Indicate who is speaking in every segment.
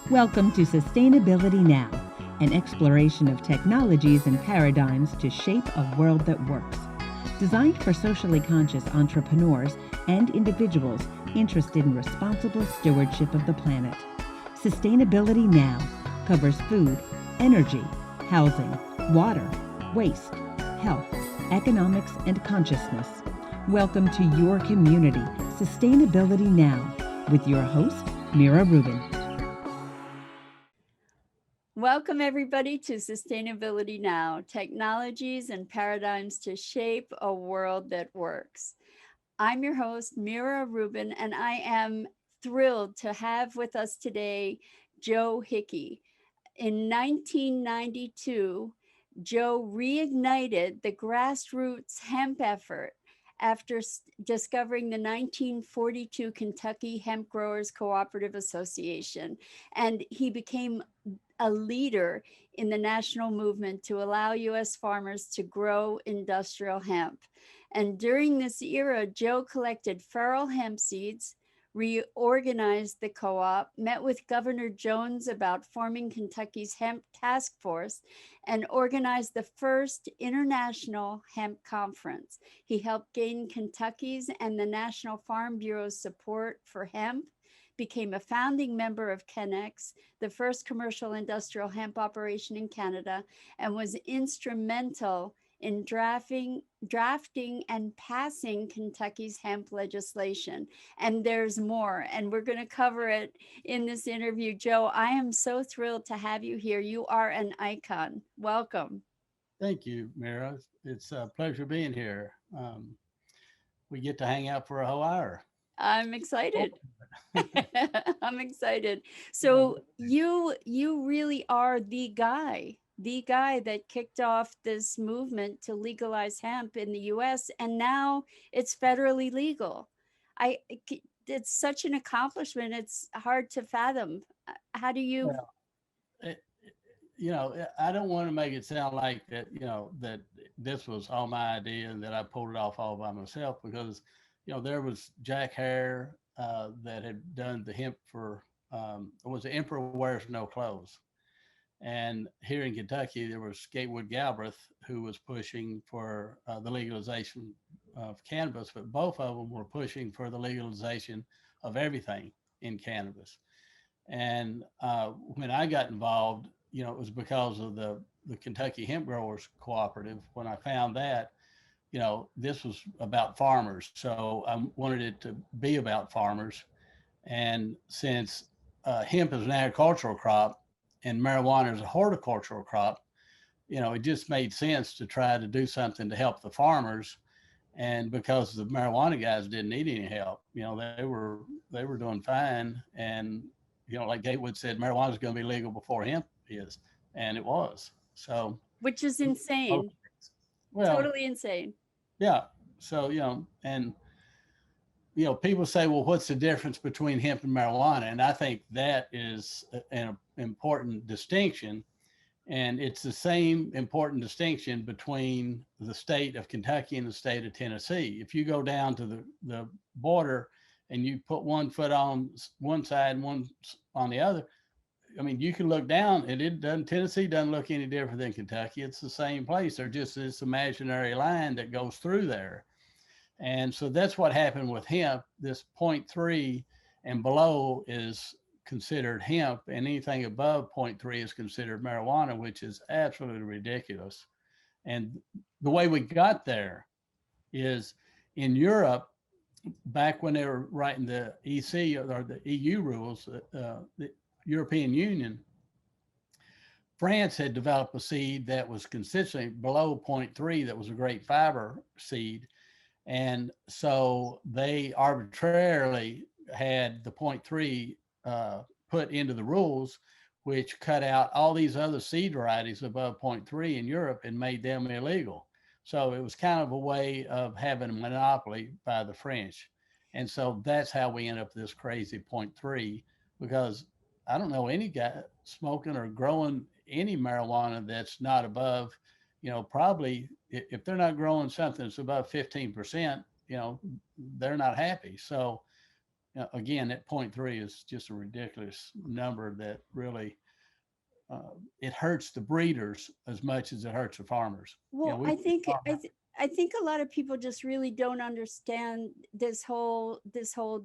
Speaker 1: Welcome to Sustainability Now, an exploration of technologies and paradigms to shape a world that works. Designed for socially conscious entrepreneurs and individuals interested in responsible stewardship of the planet. Sustainability Now covers food, energy, housing, water, waste, health, economics, and consciousness. Welcome to your community, Sustainability Now, with your host, Mira Rubin.
Speaker 2: Welcome, everybody, to Sustainability Now, technologies and paradigms to shape a world that works. I'm your host, Mira Rubin, and I am thrilled to have with us today Joe Hickey. In 1992, Joe reignited the grassroots hemp effort after discovering the 1942 Kentucky Hemp Growers Cooperative Association, and he became a leader in the national movement to allow U.S. farmers to grow industrial hemp. And during this era, Joe collected feral hemp seeds, reorganized the co-op, met with Governor Jones about forming Kentucky's hemp task force, and organized the first international hemp conference. He helped gain Kentucky's and the National Farm Bureau's support for hemp, became a founding member of Kennex, the first commercial industrial hemp operation in Canada, and was instrumental in drafting and passing Kentucky's hemp legislation. And there's more, and we're going to cover it in this interview. Joe, I am so thrilled to have you here. You are an icon. Welcome.
Speaker 3: Thank you, Mira. It's a pleasure being here. We get to hang out for a whole hour.
Speaker 2: I'm excited. I'm excited. So you really are the guy that kicked off this movement to legalize hemp in the US, and now it's federally legal. It's such an accomplishment. It's hard to fathom. How do you
Speaker 3: Well, I don't want to make it sound like that, that this was all my idea and that I pulled it off all by myself, because, there was Jack Hare that had done the hemp for, it was the Emperor Wears No Clothes. And here in Kentucky, there was Gatewood Galbraith, who was pushing for the legalization of cannabis, but both of them were pushing for the legalization of everything in cannabis. And when I got involved, it was because of the Kentucky Hemp Growers Cooperative. When I found that, this was about farmers. So I wanted it to be about farmers. And since hemp is an agricultural crop and marijuana is a horticultural crop, it just made sense to try to do something to help the farmers. And because the marijuana guys didn't need any help, they were doing fine. And, like Gatewood said, marijuana is going to be legal before hemp is. And it was. So,
Speaker 2: which is insane.
Speaker 3: Well,
Speaker 2: totally insane.
Speaker 3: Yeah. So, and, people say, well, what's the difference between hemp and marijuana? And I think that is an important distinction. And it's the same important distinction between the state of Kentucky and the state of Tennessee. If you go down to the border and you put one foot on one side and one on the other, I mean, you can look down and Tennessee doesn't look any different than Kentucky. It's the same place. There's just this imaginary line that goes through there. And so that's what happened with hemp. This 0.3 and below is considered hemp, and anything above 0.3 is considered marijuana, which is absolutely ridiculous. And the way we got there is in Europe, back when they were writing the EC or the EU rules, the European Union, France had developed a seed that was consistently below 0.3 that was a great fiber seed. And so they arbitrarily had the 0.3 put into the rules, which cut out all these other seed varieties above 0.3 in Europe and made them illegal. So it was kind of a way of having a monopoly by the French. And so that's how we end up with this crazy 0.3, because I don't know any guy smoking or growing any marijuana that's not above, probably if they're not growing something that's above 15%, they're not happy. So again, that 0.3 is just a ridiculous number that really it hurts the breeders as much as it hurts the farmers.
Speaker 2: Well,
Speaker 3: We
Speaker 2: I think a lot of people just really don't understand this whole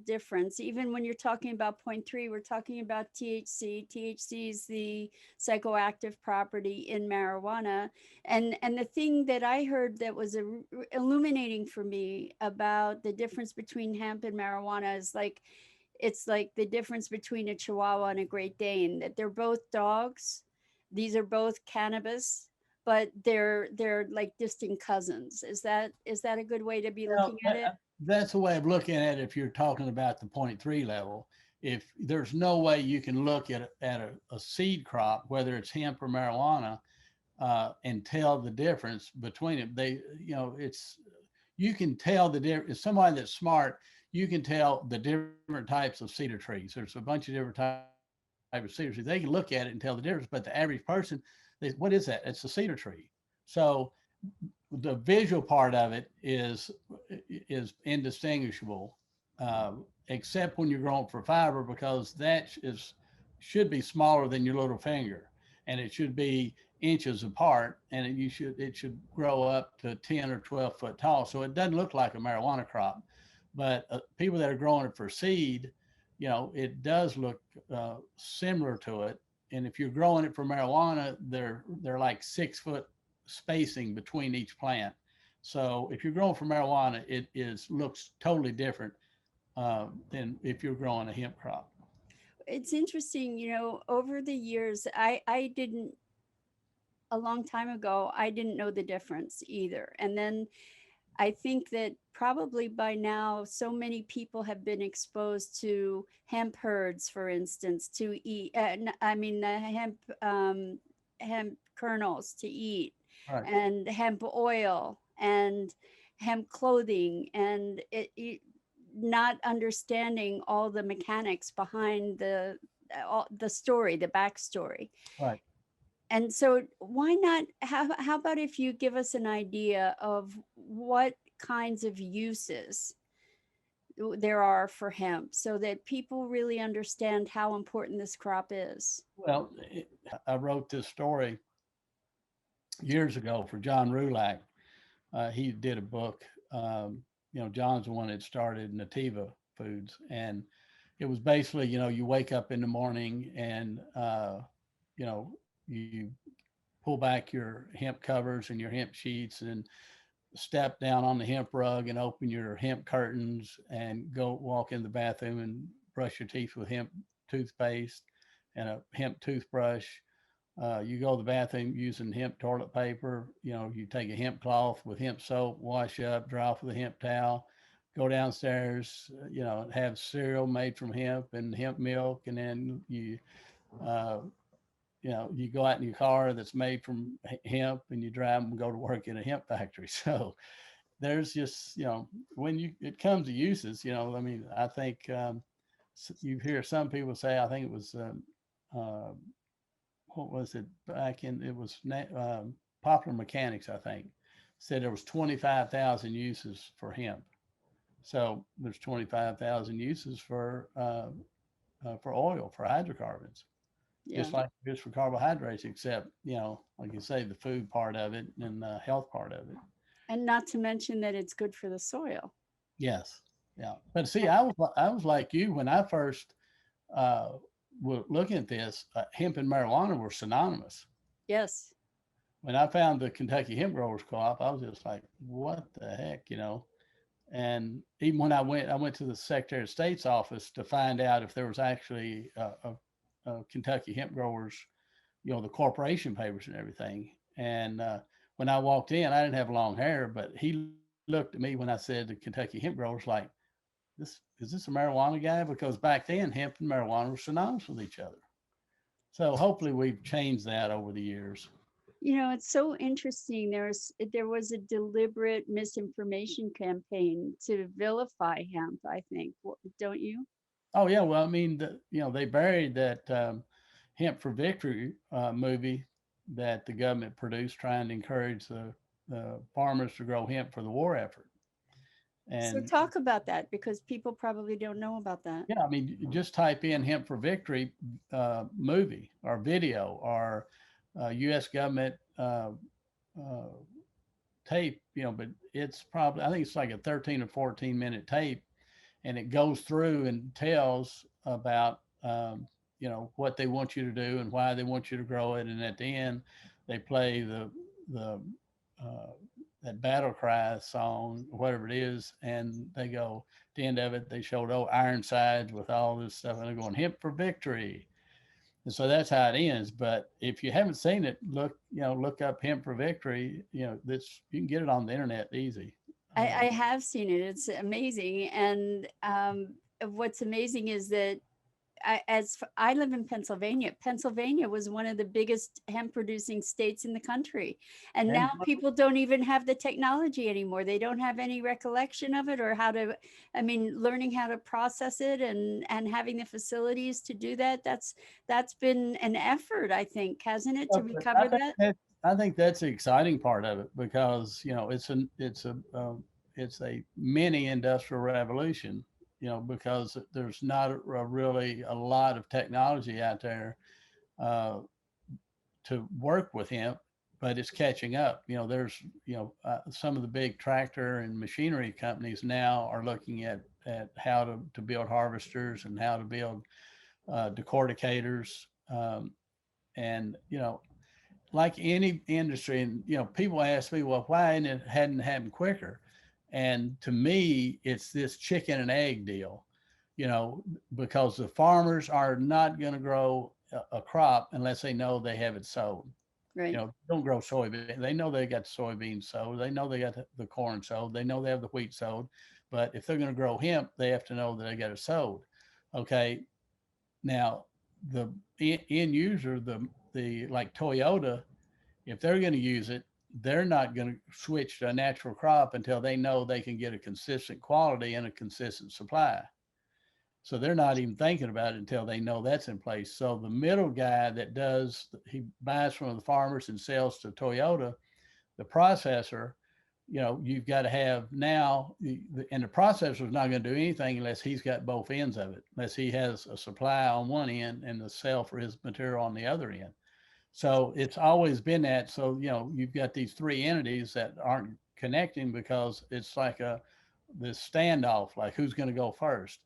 Speaker 2: difference. Even when you're talking about point three, we're talking about THC. THC is the psychoactive property in marijuana. And the thing that I heard that was illuminating for me about the difference between hemp and marijuana is like it's like the difference between a Chihuahua and a Great Dane, that they're both dogs. These are both cannabis, but they're like distant cousins. Is that a good way to be
Speaker 3: Well,
Speaker 2: looking at it?
Speaker 3: that's a way of looking at it if you're talking about the 0.3 level. If there's no way you can look at a seed crop, whether it's hemp or marijuana, and tell the difference between it. You can tell the difference. If somebody that's smart, you can tell the different types of cedar trees. There's a bunch of different types of cedar trees. They can look at it and tell the difference, but the average person, what is that? It's a cedar tree. So the visual part of it is indistinguishable, except when you're growing for fiber, because should be smaller than your little finger, and it should be inches apart, and it should grow up to 10 or 12 foot tall. So it doesn't look like a marijuana crop, but people that are growing it for seed, it does look similar to it. And if you're growing it for marijuana, they're like 6 foot spacing between each plant. So if you're growing for marijuana, looks totally different than if you're growing a hemp crop.
Speaker 2: It's interesting, over the years, I didn't, a long time ago, I didn't know the difference either. And then I think that probably by now, so many people have been exposed to hemp herds, for instance, to eat. I mean, the hemp kernels to eat,
Speaker 3: Right.
Speaker 2: and hemp oil, and hemp clothing, and not understanding all the mechanics behind the story, the backstory.
Speaker 3: Right.
Speaker 2: And so why not, how about if you give us an idea of what kinds of uses there are for hemp so that people really understand how important this crop is?
Speaker 3: Well, I wrote this story years ago for John Rulak. He did a book. John's the one that started Nativa Foods, and it was basically, you wake up in the morning and you pull back your hemp covers and your hemp sheets and step down on the hemp rug and open your hemp curtains and go walk in the bathroom and brush your teeth with hemp toothpaste and a hemp toothbrush. You go to the bathroom using hemp toilet paper. You take a hemp cloth with hemp soap, wash up, dry off with a hemp towel, go downstairs, have cereal made from hemp and hemp milk. And then you go out in your car that's made from hemp and you drive and go to work in a hemp factory. So there's just, when it comes to uses, I mean, I think you hear some people say, I think it was, what was it back in, it was Popular Mechanics, I think, said there was 25,000 uses for hemp. So there's 25,000 uses for oil, for hydrocarbons.
Speaker 2: Yeah.
Speaker 3: Just like it is for carbohydrates, except, like you say, the food part of it and the health part of it.
Speaker 2: And not to mention that it's good for the soil.
Speaker 3: Yes. Yeah. But see, I was like you when I first were looking at this, hemp and marijuana were synonymous.
Speaker 2: Yes.
Speaker 3: When I found the Kentucky Hemp Growers Co-op, I was just like, what the heck, And even when I went to the Secretary of State's office to find out if there was actually a Kentucky Hemp Growers, the corporation papers and everything. And when I walked in, I didn't have long hair, but he looked at me when I said the Kentucky Hemp Growers, like, is this a marijuana guy? Because back then, hemp and marijuana were synonymous with each other. So hopefully we've changed that over the years.
Speaker 2: It's so interesting. There was a deliberate misinformation campaign to vilify hemp, I think. Don't you?
Speaker 3: Oh yeah, well, I mean, they buried that Hemp for Victory movie that the government produced, trying to encourage the farmers to grow hemp for the war effort.
Speaker 2: So
Speaker 3: And
Speaker 2: talk about that because people probably don't know about that.
Speaker 3: yeah, I mean, just type in Hemp for Victory movie or video or U.S. government uh, tape, but it's probably, I think it's like a 13 or 14-minute tape, and it goes through and tells about, what they want you to do and why they want you to grow it. And at the end, they play the uh, that battle cry song, whatever it is, and they go, at the end of it, they showed Ironsides with all this stuff, and they're going Hemp for Victory. And so that's how it ends. But if you haven't seen it, look up Hemp for Victory. This, you can get it on the internet easy.
Speaker 2: I have seen it. It's amazing. And what's amazing is that I live in Pennsylvania. Pennsylvania was one of the biggest hemp producing states in the country. And now
Speaker 3: And
Speaker 2: people don't even have the technology anymore. They don't have any recollection of it or how to, I mean, learning how to process it and having the facilities to do that. That's been an effort, I think, hasn't it, to
Speaker 3: I
Speaker 2: recover
Speaker 3: think
Speaker 2: that?
Speaker 3: that I think that's the exciting part of it, because it's a mini industrial revolution. Because there's not really a lot of technology out there uh, to work with hemp, but it's catching up. There's some of the big tractor and machinery companies now are looking at how to build harvesters and how to build decorticators, and like any industry. And people ask me, well, why hadn't happened quicker? And to me, it's this chicken and egg deal, because the farmers are not going to grow a crop unless they know they have it sold.
Speaker 2: Right.
Speaker 3: Don't grow soybean. They know they got the soybeans sold. They know they got the corn sold. They know they have the wheat sold. But if they're going to grow hemp, they have to know that they got it sold. Okay. Now, the end user, the like Toyota, if they're going to use it, they're not going to switch to a natural crop until they know they can get a consistent quality and a consistent supply. So they're not even thinking about it until they know that's in place. So the middle guy he buys from the farmers and sells to Toyota, the processor, you've got to have now, and the processor is not going to do anything unless he's got both ends of it, unless he has a supply on one end and the sell for his material on the other end. So it's always been that. So, you've got these three entities that aren't connecting because it's like this standoff, like who's going to go first.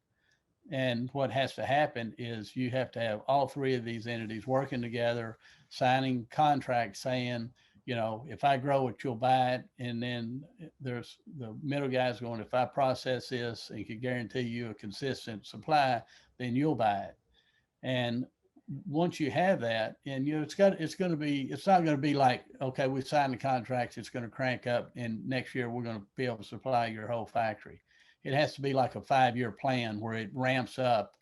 Speaker 3: And what has to happen is you have to have all three of these entities working together, signing contracts saying, if I grow it, you'll buy it. And then there's the middle guys going, if I process this and can guarantee you a consistent supply, then you'll buy it. And once you have that, and it's not going to be like, okay, we signed the contracts, it's going to crank up, and next year we're going to be able to supply your whole factory. It has to be like a 5-year plan where it ramps up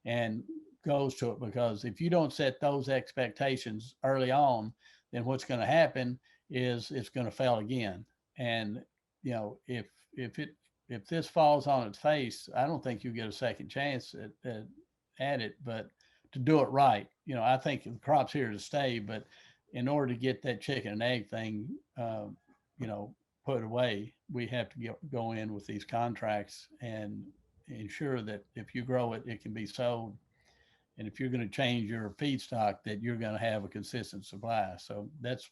Speaker 3: and goes to it, because if you don't set those expectations early on, then what's going to happen is it's going to fail again. And if this falls on its face, I don't think you get a second chance at it. But to do it right, I think the crop's here to stay. But in order to get that chicken and egg thing, you know, put away, we have to go in with these contracts and ensure that if you grow it, it can be sold. And if you're going to change your feedstock, that you're going to have a consistent supply. So that's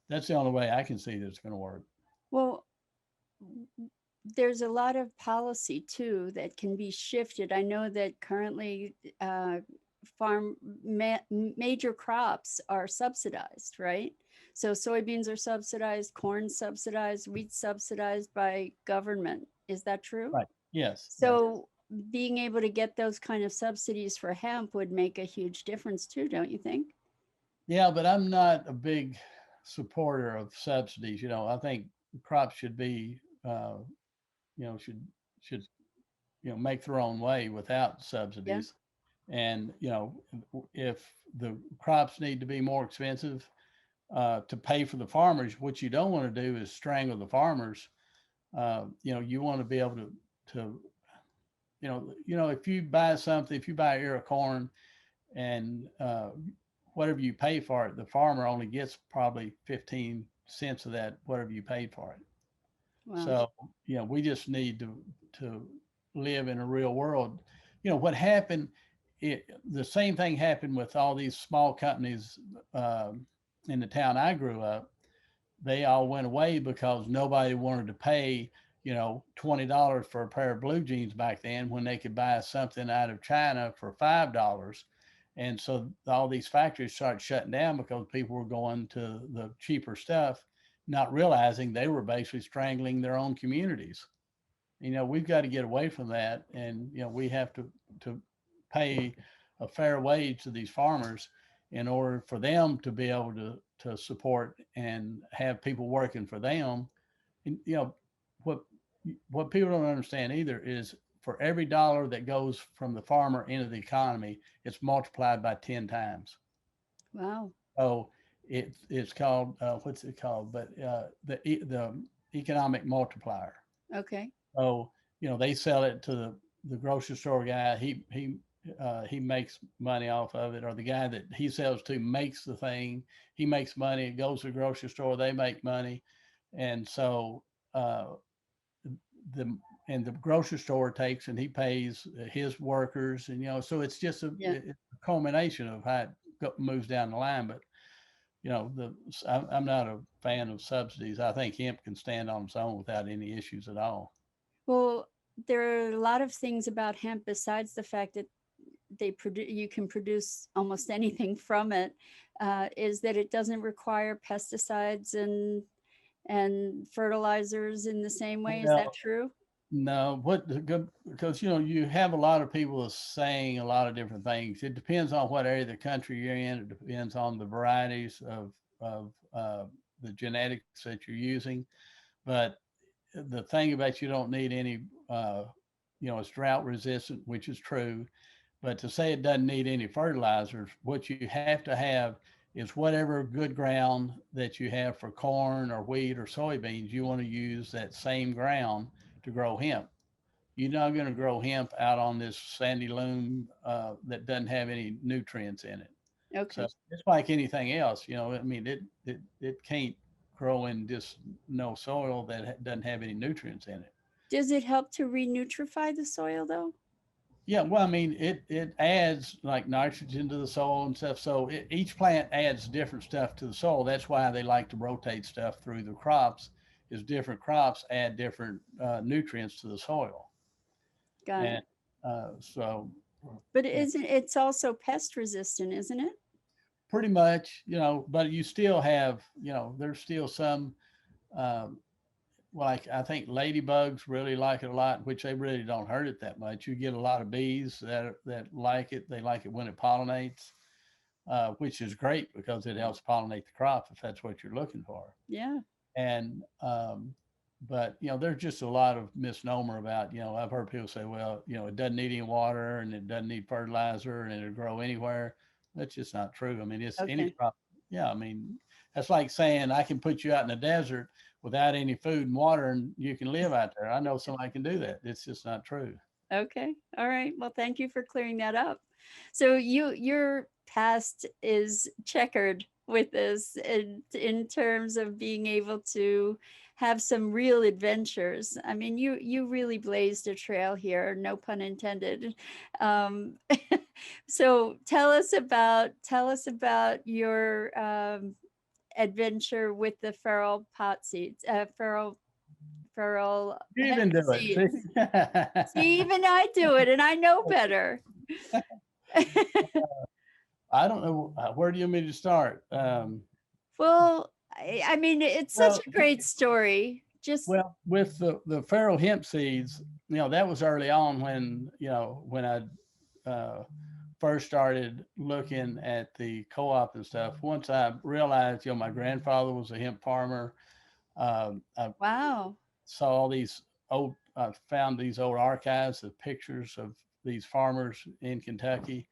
Speaker 3: the only way I can see that it's going to work.
Speaker 2: Well, there's a lot of policy too that can be shifted. I know that currently major crops are subsidized, right? So soybeans are subsidized, corn subsidized, wheat subsidized by government. Is that true?
Speaker 3: Right. Yes.
Speaker 2: So being able to get those kind of subsidies for hemp would make a huge difference too, don't you think?
Speaker 3: Yeah, but I'm not a big supporter of subsidies. I think crops should be, you know, should should make their own way without
Speaker 2: Yeah.
Speaker 3: subsidies. And if the crops need to be more expensive to pay for the farmers, what you don't want to do is strangle the farmers. You want to be able to if you buy something, if you buy an ear of corn and whatever you pay for it, the farmer only gets probably 15 cents of that, whatever you paid for it.
Speaker 2: Wow.
Speaker 3: So, we just need to live in a real world. What happened, the same thing happened with all these small companies in the town I grew up. They all went away because nobody wanted to pay, $20 for a pair of blue jeans back then when they could buy something out of China for $5. And so all these factories started shutting down because people were going to the cheaper stuff, not realizing they were basically strangling their own communities. We've got to get away from that. And, we have to pay a fair wage to these farmers in order for them to be able to support and have people working for them. And, what, what people don't understand either is for every dollar that goes from the farmer into the economy, it's multiplied by 10 times.
Speaker 2: Wow.
Speaker 3: So it's called, what's it called? But the economic multiplier.
Speaker 2: Okay.
Speaker 3: So, they sell it to the grocery store guy. He makes money off of it, or the guy that he sells to makes the thing. He makes money. It goes to the grocery store. They make money, and so uh, the and the grocery store takes and he pays his workers, and so it's just
Speaker 2: Yeah.
Speaker 3: it's a culmination of how it moves down the line. But I'm not a fan of subsidies. I think hemp can stand on its own without any issues at all.
Speaker 2: Well, there are a lot of things about hemp besides the fact that you can produce almost anything from it. Is that it doesn't require pesticides and fertilizers in the same way. Is that
Speaker 3: Well,
Speaker 2: true?
Speaker 3: no, because you have a lot of people saying a lot of different things. It depends on what area of the country you're in. It depends on the varieties of the genetics that you're using. But the thing about you don't need any, it's drought resistant, which is true. But to say it doesn't need any fertilizers, what you have to have is whatever good ground that you have for corn or wheat or soybeans, you want to use that same ground to grow hemp. You're not going to grow hemp out on this sandy loam that doesn't have any nutrients in it. So
Speaker 2: Okay.
Speaker 3: it's like anything else, I mean, it can't grow in just no soil that doesn't have any nutrients in it.
Speaker 2: Does it help to re-nutrify the soil though?
Speaker 3: Yeah, well, I mean, it adds like nitrogen to the soil and stuff. So each plant adds different stuff to the soil. That's why they like to rotate stuff through the crops. Is different crops add different nutrients to the soil,
Speaker 2: Got
Speaker 3: and
Speaker 2: it.
Speaker 3: so
Speaker 2: But
Speaker 3: and
Speaker 2: isn't it's also pest resistant, isn't it?
Speaker 3: pretty much, but you still have, there's still some. Um, like I think ladybugs really like it a lot, which they really don't hurt it that much. You get a lot of bees that like it. They like it when it pollinates, which is great because it helps pollinate the crop if that's what you're looking for.
Speaker 2: Yeah.
Speaker 3: And but there's just a lot of misnomer about, I've heard people say, well, it doesn't need any water and it doesn't need fertilizer and it'll grow anywhere. That's just not true. I mean, it's any
Speaker 2: Okay.
Speaker 3: crop. Yeah, I mean, that's like saying I can put you out in the desert without any food and water and you can live out there. I know somebody can do that. It's just not true.
Speaker 2: Okay. All right. Well, thank you for clearing that up. So your past is checkered with this in terms of being able to have some real adventures. I mean, you really blazed a trail here, no pun intended. Um, so tell us about your adventure with the feral pot seeds, feral
Speaker 3: You
Speaker 2: hemp
Speaker 3: even do it.
Speaker 2: seeds. See,
Speaker 3: See?
Speaker 2: even I do it and I know better.
Speaker 3: I don't know. Where do you want me to start?
Speaker 2: Well, I mean, it's such
Speaker 3: Well,
Speaker 2: a great story. Just,
Speaker 3: Well, with the feral hemp seeds, that was early on when I first started looking at the co-op and stuff. Once I realized, my grandfather was a hemp farmer. I
Speaker 2: wow.
Speaker 3: saw all these I found these old archives of pictures of these farmers in Kentucky.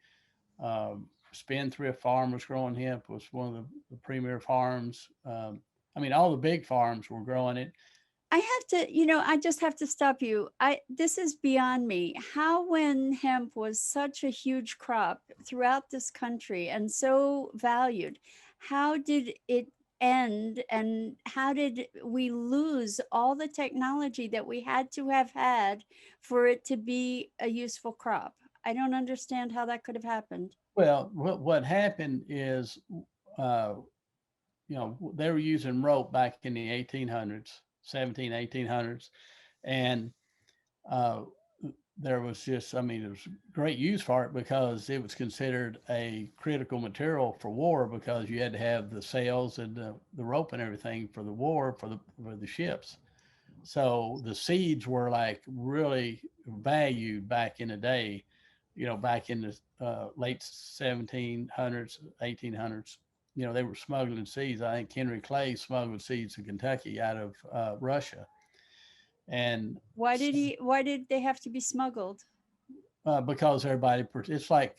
Speaker 3: Spendthrift Farmers growing hemp was one of the premier farms. I mean, all the big farms were growing it.
Speaker 2: I have to, I just have to stop you. This is beyond me. How, when hemp was such a huge crop throughout this country and so valued, how did it end, and how did we lose all the technology that we had to have had for it to be a useful crop? I don't understand how that could have happened.
Speaker 3: Well, what happened is, uh, they were using rope back in the 1800s, 1800s. And uh, there was just, I mean, there was great use for it because it was considered a critical material for war because you had to have the sails and the rope and everything for the war for the ships. So the seeds were like really valued back in the day, back in the late 1700s, 1800s. They were smuggling seeds. I think Henry Clay smuggled seeds to Kentucky out of Russia. And
Speaker 2: Why did they have to be smuggled?
Speaker 3: because everybody, it's like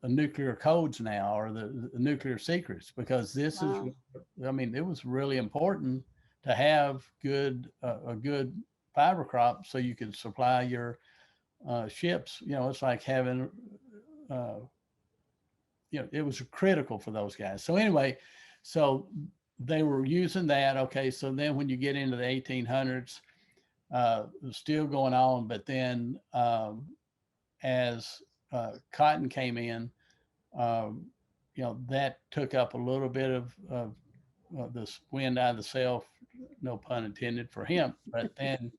Speaker 3: nuclear codes now, or the nuclear secrets, because this is,
Speaker 2: Wow.
Speaker 3: I mean, it was really important to have a good fiber crop so you could supply your ships. It's like having, uh, it was critical for those guys. So anyway, so they were using that. Okay, so then when you get into the 1800s, it was still going on, but then as cotton came in, um, that took up a little bit of this wind out of the sail, no pun intended, for hemp. But then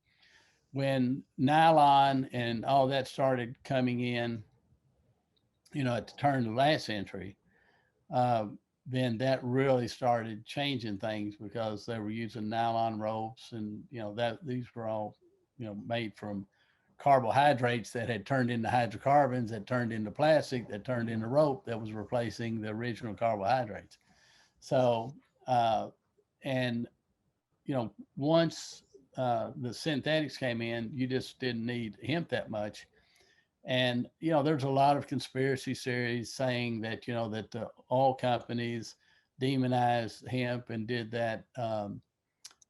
Speaker 3: when nylon and all that started coming in, at the turn of the last century, uh, then that really started changing things because they were using nylon ropes, and that these were all made from carbohydrates that had turned into hydrocarbons, that turned into plastic, that turned into rope, that was replacing the original carbohydrates. So and once the synthetics came in, you just didn't need hemp that much. And there's a lot of conspiracy theories saying that that the oil companies demonized hemp and did that.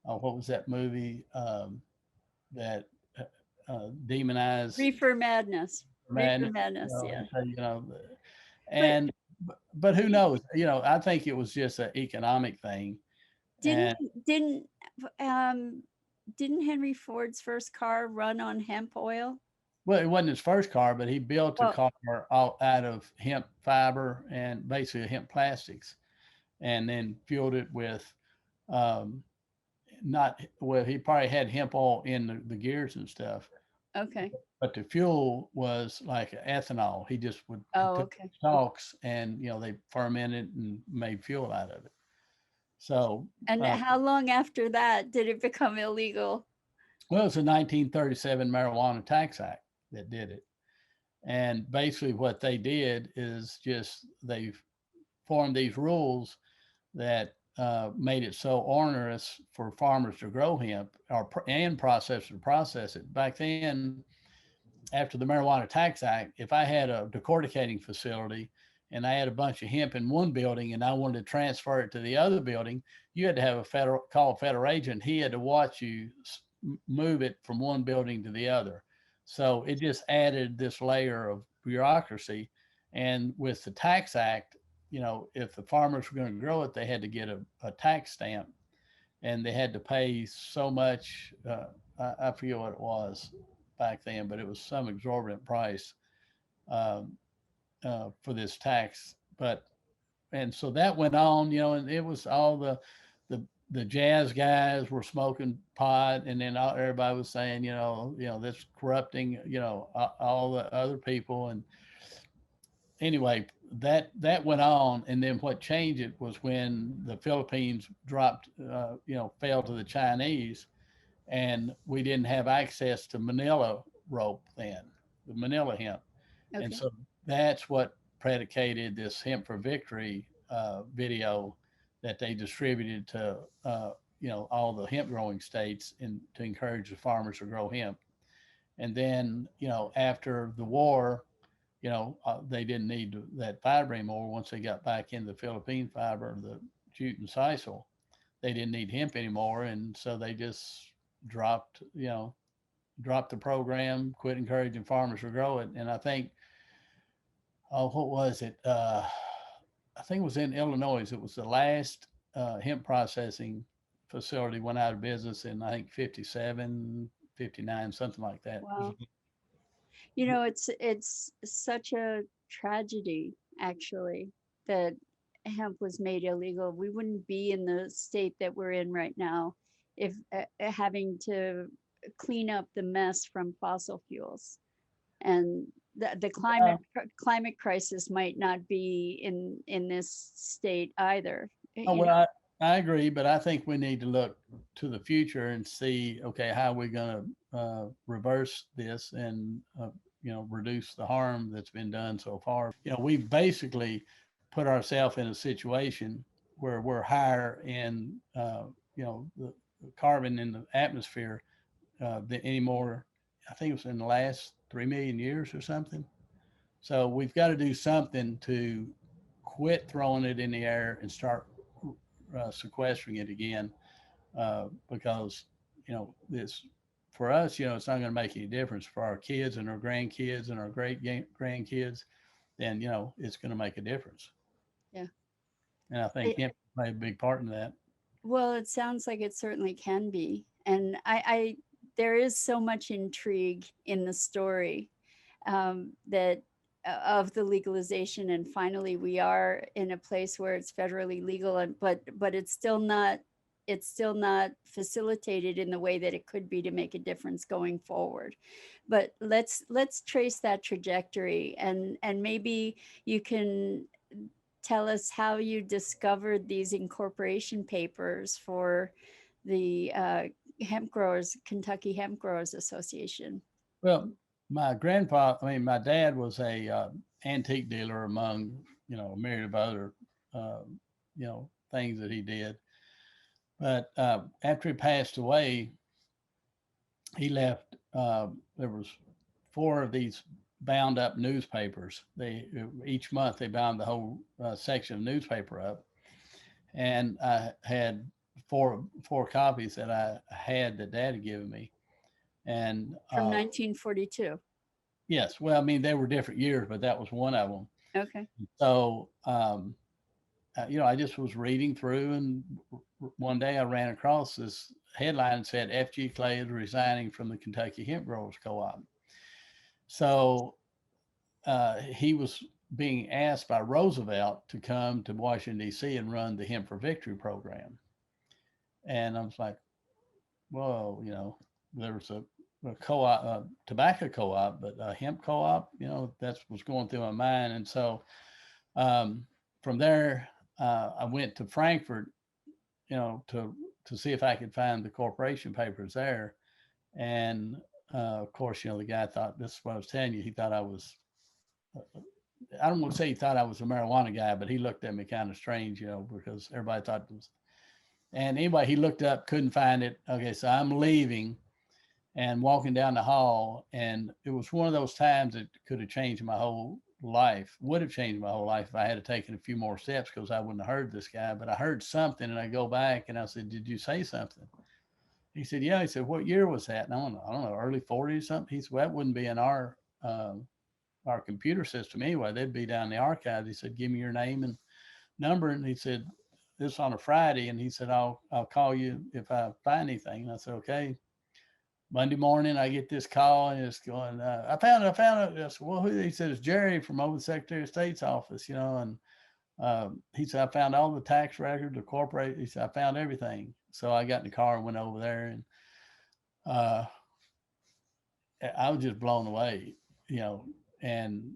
Speaker 3: What was that movie that demonized
Speaker 2: Reefer madness. Reefer
Speaker 3: madness?
Speaker 2: madness. Yeah.
Speaker 3: And so,
Speaker 2: But
Speaker 3: and but who knows? I think it was just an economic thing.
Speaker 2: didn't
Speaker 3: And
Speaker 2: didn't um didn't Henry Ford's first car run on hemp oil?
Speaker 3: well, it wasn't his first car, but he built a
Speaker 2: Well,
Speaker 3: car all out of hemp fiber and basically hemp plastics, and then fueled it with um, not well. He probably had hemp oil in the gears and stuff,
Speaker 2: okay.
Speaker 3: but the fuel was like ethanol. He just would he
Speaker 2: Oh,
Speaker 3: took
Speaker 2: okay.
Speaker 3: stalks and they fermented and made fuel out of it. So
Speaker 2: And how long after that did it become illegal?
Speaker 3: well, it's a 1937 Marijuana Tax Act that did it. And basically, what they did is just they formed these rules that made it so onerous for farmers to grow hemp and processors to process it. Back then, after the Marijuana Tax Act, if I had a decorticating facility and I had a bunch of hemp in one building and I wanted to transfer it to the other building, you had to have call a federal agent. He had to watch you move it from one building to the other. So it just added this layer of bureaucracy. And with the Tax Act, if the farmers were going to grow it, they had to get a tax stamp, and they had to pay so much. I forget what it was back then, but it was some exorbitant price um, for this tax. And so that went on, and it was all the the jazz guys were smoking pot, and then everybody was saying, that's corrupting, all the other people. And anyway, that went on, and then what changed it was when the Philippines dropped, fell to the Chinese, and we didn't have access to Manila rope then, the Manila hemp, and
Speaker 2: Okay.
Speaker 3: so that's what predicated this Hemp for Victory video that they distributed to all the hemp growing states and to encourage the farmers to grow hemp. And then after the war, they didn't need that fiber anymore. Once they got back in the Philippine fiber, the jute and sisal, they didn't need hemp anymore, and so they just dropped, dropped the program, quit encouraging farmers to grow it. And I think, oh, what was it? I think it was in Illinois. It was the last hemp processing facility went out of business in, I think, 57, 59, something like that.
Speaker 2: Wow. You know, it's such a tragedy, actually, that hemp was made illegal. We wouldn't be in the state that we're in right now if having to clean up the mess from fossil fuels. And the climate crisis might not be in this state either.
Speaker 3: Oh,
Speaker 2: You know,
Speaker 3: well, I agree, but I think we need to look to the future and see, okay, how are we going to reverse this and, reduce the harm that's been done so far. We've basically put ourselves in a situation where we're higher in, the carbon in the atmosphere than anymore. I think it was in the last 3 million years or something. So we've got to do something to quit throwing it in the air and start sequestering it again, because this, for us, it's not going to make any difference. For our kids and our grandkids and our great grandkids, then it's going to make a difference.
Speaker 2: yeah.
Speaker 3: And I think hemp played a big part in that.
Speaker 2: Well, it sounds like it certainly can be. And there is so much intrigue in the story, that of the legalization, and finally we are in a place where it's federally legal, and but it's still not facilitated in the way that it could be to make a difference going forward. But let's trace that trajectory, and maybe you can tell us how you discovered these incorporation papers for the Kentucky Hemp Growers Association.
Speaker 3: Well, my dad was a antique dealer among, a myriad of other, things that he did. But after he passed away, he left. There was 4 of these bound up newspapers. Each month they bound the whole section of newspaper up, and I had four copies that I had that Dad had given me. And
Speaker 2: from 1942.
Speaker 3: Yes, well, I mean, they were different years, but that was one of them.
Speaker 2: Okay.
Speaker 3: So, I just was reading through, and one day I ran across this headline that said F.G. Clay is resigning from the Kentucky Hemp Growers Co-op. So he was being asked by Roosevelt to come to Washington, D.C. and run the Hemp for Victory program. And I was like, well, there was a co-op, tobacco co-op, but a hemp co-op, that was going through my mind. And so from there, I went to Frankfurt, to see if I could find the corporation papers there. And of course, the guy thought, this is what I was telling you, he thought I was, I don't want to say he thought I was a marijuana guy, but he looked at me kind of strange, because everybody thought it was. And anyway, he looked up, couldn't find it. Okay, so I'm leaving and walking down the hall, and it was one of those times that could have changed my whole life, would have changed my whole life if I had taken a few more steps, because I wouldn't have heard this guy. But I heard something, and I go back and I said, did you say something? He said, yeah. He said, what year was that? And I don't know, early 40s, something. He said, well, that wouldn't be in our computer system anyway. They'd be down in the archives. He said, give me your name and number. And he said, this on a Friday. And he said, I'll call you if I find anything. And I said, okay. Monday morning, I get this call, and it's going, I found it. I said, well, who? He said, it's Jerry from over the Secretary of State's office, and he said, I found all the tax records, the corporate. He said, I found everything. So I got in the car and went over there, and I was just blown away, and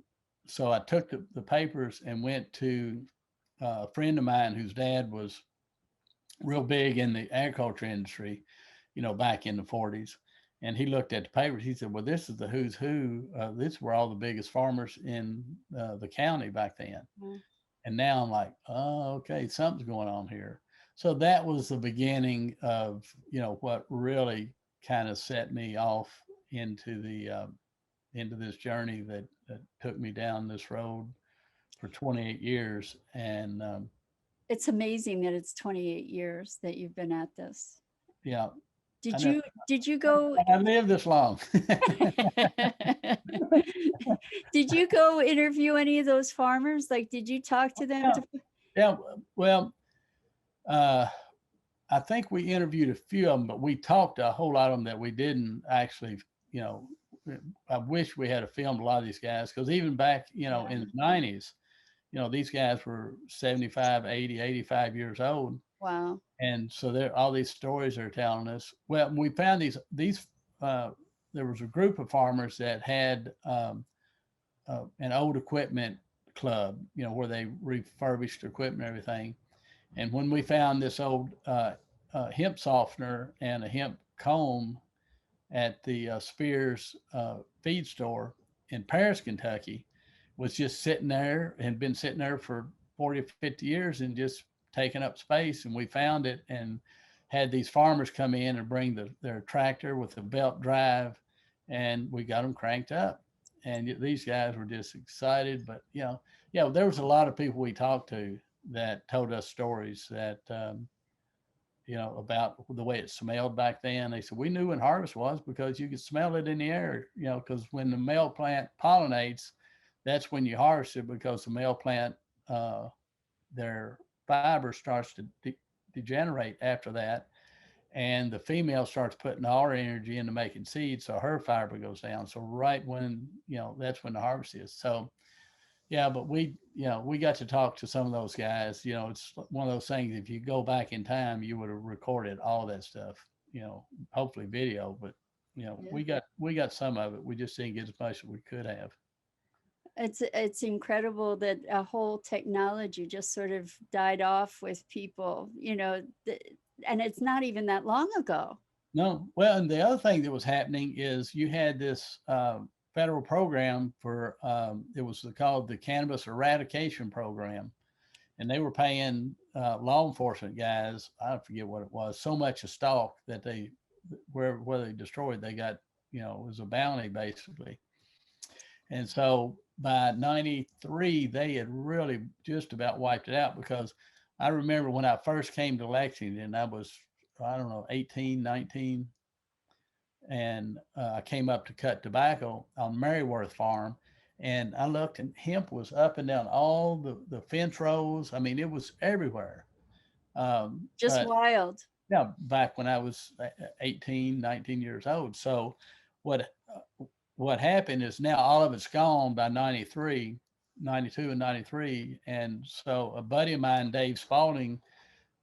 Speaker 3: so I took the papers and went to a friend of mine whose dad was real big in the agriculture industry, back in the 40s. And he looked at the papers. He said, well, this is the who's who. This were all the biggest farmers in the county back then. Mm-hmm. And now I'm like, oh, okay, something's going on here. So that was the beginning of, what really kind of set me off into this journey that took me down this road for 28 years. And
Speaker 2: it's amazing that it's 28 years that you've been at this.
Speaker 3: Yeah.
Speaker 2: Did you go?
Speaker 3: I lived this long.
Speaker 2: Did you go interview any of those farmers? Like, did you talk to them?
Speaker 3: Yeah. Well, Uh, I think we interviewed a few of them, but we talked to a whole lot of them that we didn't actually, you know, I wish we had filmed a lot of these guys because even back,
Speaker 2: Yeah.
Speaker 3: in the 90s, these guys were 75, 80, 85 years old.
Speaker 2: Wow.
Speaker 3: And so there, all these stories are telling us. Well, we found uh, there was a group of farmers that had an old equipment club, where they refurbished equipment and everything. And when we found this old hemp softener and a hemp comb at the Spears feed store in Paris, Kentucky, was just sitting there and been sitting there for 40 or 50 years and just taking up space. And we found it and had these farmers come in and bring their tractor with a belt drive, and we got them cranked up. And these guys were just excited. But, yeah, there was a lot of people we talked to that told us stories that, about the way it smelled back then. They said, we knew when harvest was because you could smell it in the air, because when the male plant pollinates, that's when you harvest it because the male plant, their fiber starts to degenerate after that. And the female starts putting all her energy into making seeds. So her fiber goes down. So right when, that's when the harvest is. So, yeah, but we got to talk to some of those guys. It's one of those things. If you go back in time, you would have recorded all that stuff. Hopefully video, but
Speaker 2: Yeah.
Speaker 3: we got some of it. We just didn't get as much as we could have.
Speaker 2: It's incredible that a whole technology just sort of died off with people, and it's not even that long ago.
Speaker 3: No, well, and the other thing that was happening is you had this federal program for it was called the Cannabis Eradication Program, and they were paying law enforcement guys, I forget what it was, so much a stalk that where they destroyed, they got, it was a bounty basically. And so by 93, they had really just about wiped it out because I remember when I first came to Lexington, I was, I don't know, 18, 19. And I came up to cut tobacco on Maryworth Farm. And I looked and hemp was up and down all the fence rows. I mean, it was everywhere.
Speaker 2: Just
Speaker 3: But
Speaker 2: wild.
Speaker 3: yeah, back when I was 18, 19 years old. So what what happened is now all of it's gone by 93, 92 and 93. And so a buddy of mine, Dave Spalding,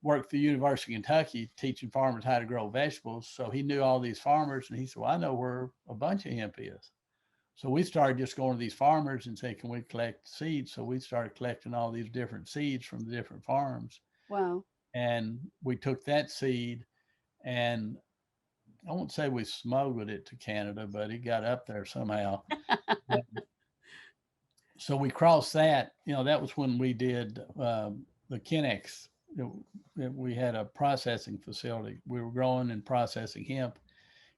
Speaker 3: worked for the University of Kentucky teaching farmers how to grow vegetables. So he knew all these farmers and he said, well, I know where a bunch of hemp is. So we started just going to these farmers and saying, can we collect seeds? So we started collecting all these different seeds from the different farms.
Speaker 2: Wow.
Speaker 3: And we took that seed and I won't say we smuggled it to Canada, but it got up there somehow. So we crossed that. That was when we did the Kinex. We had a processing facility. We were growing and processing hemp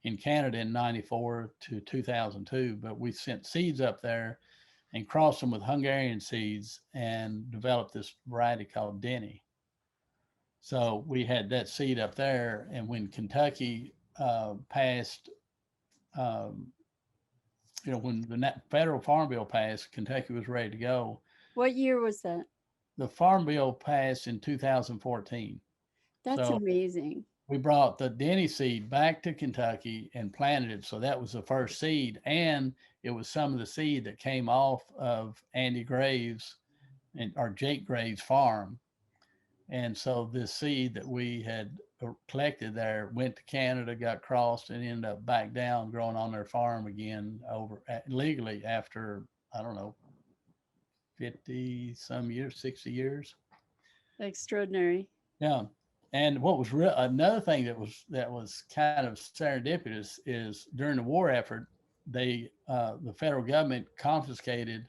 Speaker 3: in Canada in 94 to 2002, but we sent seeds up there and crossed them with Hungarian seeds and developed this variety called Denny. So we had that seed up there. And when Kentucky passed, um, when the federal farm bill passed, Kentucky was ready to go.
Speaker 2: What year was that?
Speaker 3: The farm bill passed in 2014.
Speaker 2: That's
Speaker 3: So
Speaker 2: amazing.
Speaker 3: we brought the Denny seed back to Kentucky and planted it. So that was the first seed. And it was some of the seed that came off of Andy Graves or Jake Graves' farm. And so this seed that we had collected there went to Canada, got crossed, and ended up back down growing on their farm again legally after, I don't know, 50 some years, 60 years.
Speaker 2: Extraordinary.
Speaker 3: Yeah. And what was another thing that was kind of serendipitous is during the war effort, the federal government confiscated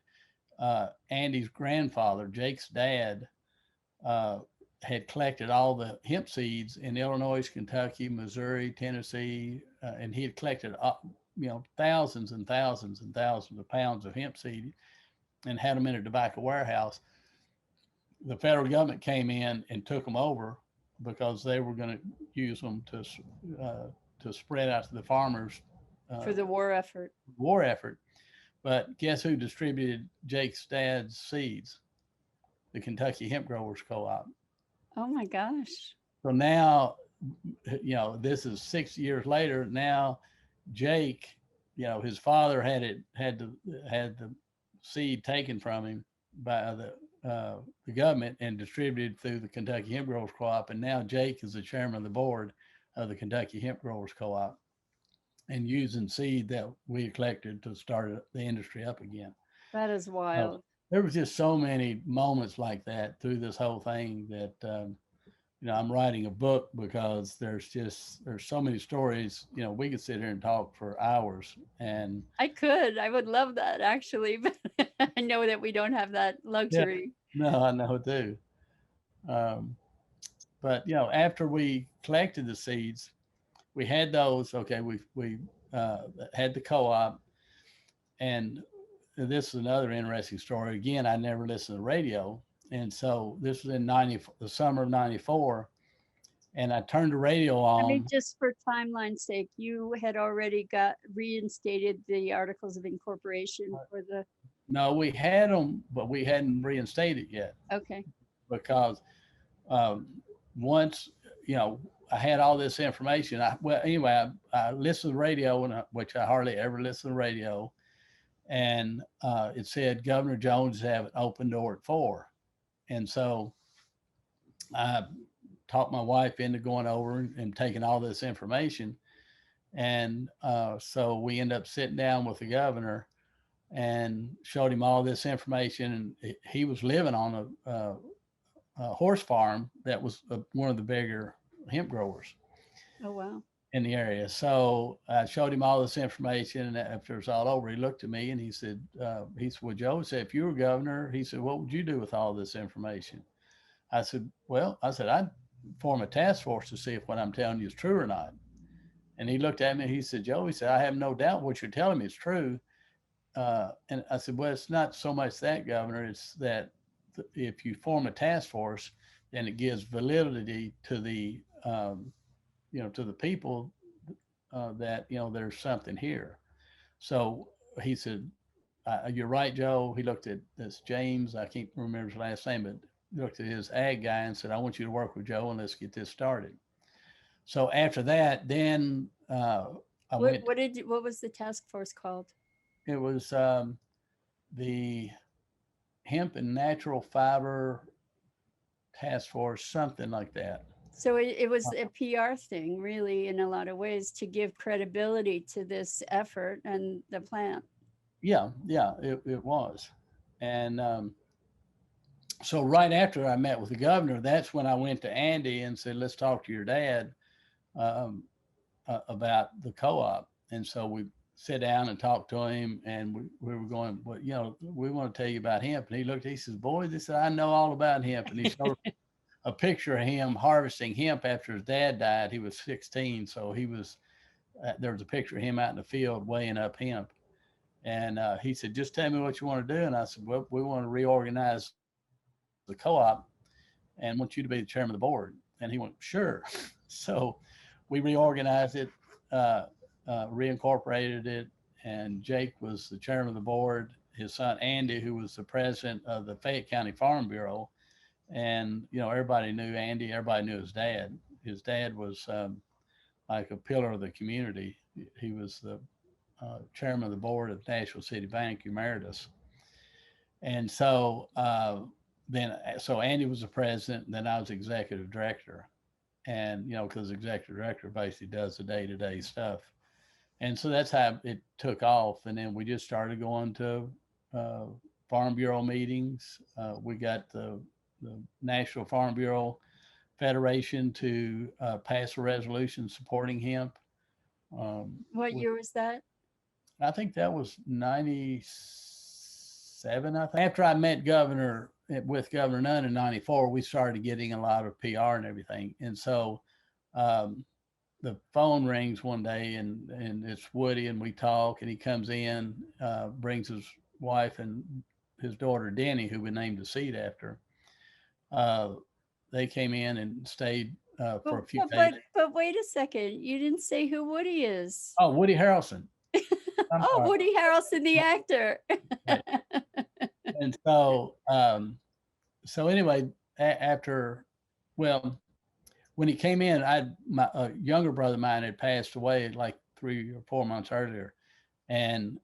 Speaker 3: Andy's grandfather, Jake's dad, had collected all the hemp seeds in Illinois, Kentucky, Missouri, Tennessee, and he had collected thousands and thousands and thousands of pounds of hemp seed and had them in a tobacco warehouse. The federal government came in and took them over because they were going to use them to spread out to the farmers
Speaker 2: For the war effort.
Speaker 3: But guess who distributed Jake's dad's seeds? The Kentucky Hemp Growers Co-op.
Speaker 2: Oh my gosh.
Speaker 3: So now, this is 6 years later. Now, Jake, his father had the seed taken from him by the government and distributed through the Kentucky Hemp Growers Co-op, and now Jake is the chairman of the board of the Kentucky Hemp Growers Co-op, and using seed that we collected to start the industry up again.
Speaker 2: That is wild.
Speaker 3: There was just so many moments like that through this whole thing that I'm writing a book because there's so many stories. We could sit here and talk for hours. And
Speaker 2: I would love that actually, but I know that we don't have that luxury.
Speaker 3: No, I know too. But after we collected the seeds, we had those. Okay, we had the co-op, and this is another interesting story. Again, I never listened to the radio, and so this was in the summer of '94, and I turned the radio on.
Speaker 2: I mean, just for timeline's sake, you had already got reinstated the Articles of Incorporation for the.
Speaker 3: No, we had them, but we hadn't reinstated yet.
Speaker 2: Okay.
Speaker 3: Because once I had all this information. I listened to the radio, which I hardly ever listen to the radio, and it said Governor Jones have an open door at 4, and so I talked my wife into going over and taking all this information, and so we ended up sitting down with the governor and showed him all this information, and he was living on a horse farm that was one of the bigger hemp growers.
Speaker 2: Oh, wow.
Speaker 3: In the area. So I showed him all this information, and after it was all over, he looked at me and he said, well, Joe said, if you were governor, he said, what would you do with all this information? I said, I'd form a task force to see if what I'm telling you is true or not. And he looked at me and he said, Joe, he said, I have no doubt what you're telling me is true. And I said, well, it's not so much that, Governor, it's that if you form a task force, then it gives validity to the to the people that there's something here. So he said, you're right, Joe. He looked at this James, I can't remember his last name, but looked at his ag guy and said, I want you to work with Joe and let's get this started. So after that, then
Speaker 2: what was the task force called?
Speaker 3: It was the Hemp and Natural Fiber Task Force, something like that.
Speaker 2: So it was a PR thing, really, in a lot of ways, to give credibility to this effort and the plant.
Speaker 3: Yeah, it was. And so right after I met with the governor, that's when I went to Andy and said, let's talk to your dad about the co-op. And so we sat down and talked to him, and we were going, well, we want to tell you about hemp. And he looked, he says, boy, this I know all about hemp. And he showed a picture of him harvesting hemp after his dad died. He was 16. So he was, there was a picture of him out in the field weighing up hemp. And he said, just tell me what you want to do. And I said, well, we want to reorganize the co-op and want you to be the chairman of the board. And he went, sure. So we reorganized it, reincorporated it, and Jake was the chairman of the board. His son, Andy, who was the president of the Fayette County Farm Bureau. And, everybody knew Andy, everybody knew his dad. His dad was like a pillar of the community. He was the chairman of the board of Nashville City Bank, Emeritus. And so so Andy was the president, and then I was executive director. And, because executive director basically does the day-to-day stuff. And so that's how it took off. And then we just started going to Farm Bureau meetings. We got the National Farm Bureau Federation to pass a resolution supporting hemp.
Speaker 2: What year was that?
Speaker 3: I think that was 97, I think. After I met with Governor Nunn in 94, we started getting a lot of PR and everything. And so the phone rings one day and it's Woody, and we talk, and he comes in, brings his wife and his daughter, Denny, who we named the seed after. They came in and stayed for a few days.
Speaker 2: But wait a second, you didn't say who Woody is.
Speaker 3: Oh, Woody Harrelson.
Speaker 2: Oh, Woody Harrelson, the actor.
Speaker 3: And so, so anyway, after Well, when he came in, my younger brother of mine had passed away like 3 or 4 months earlier, and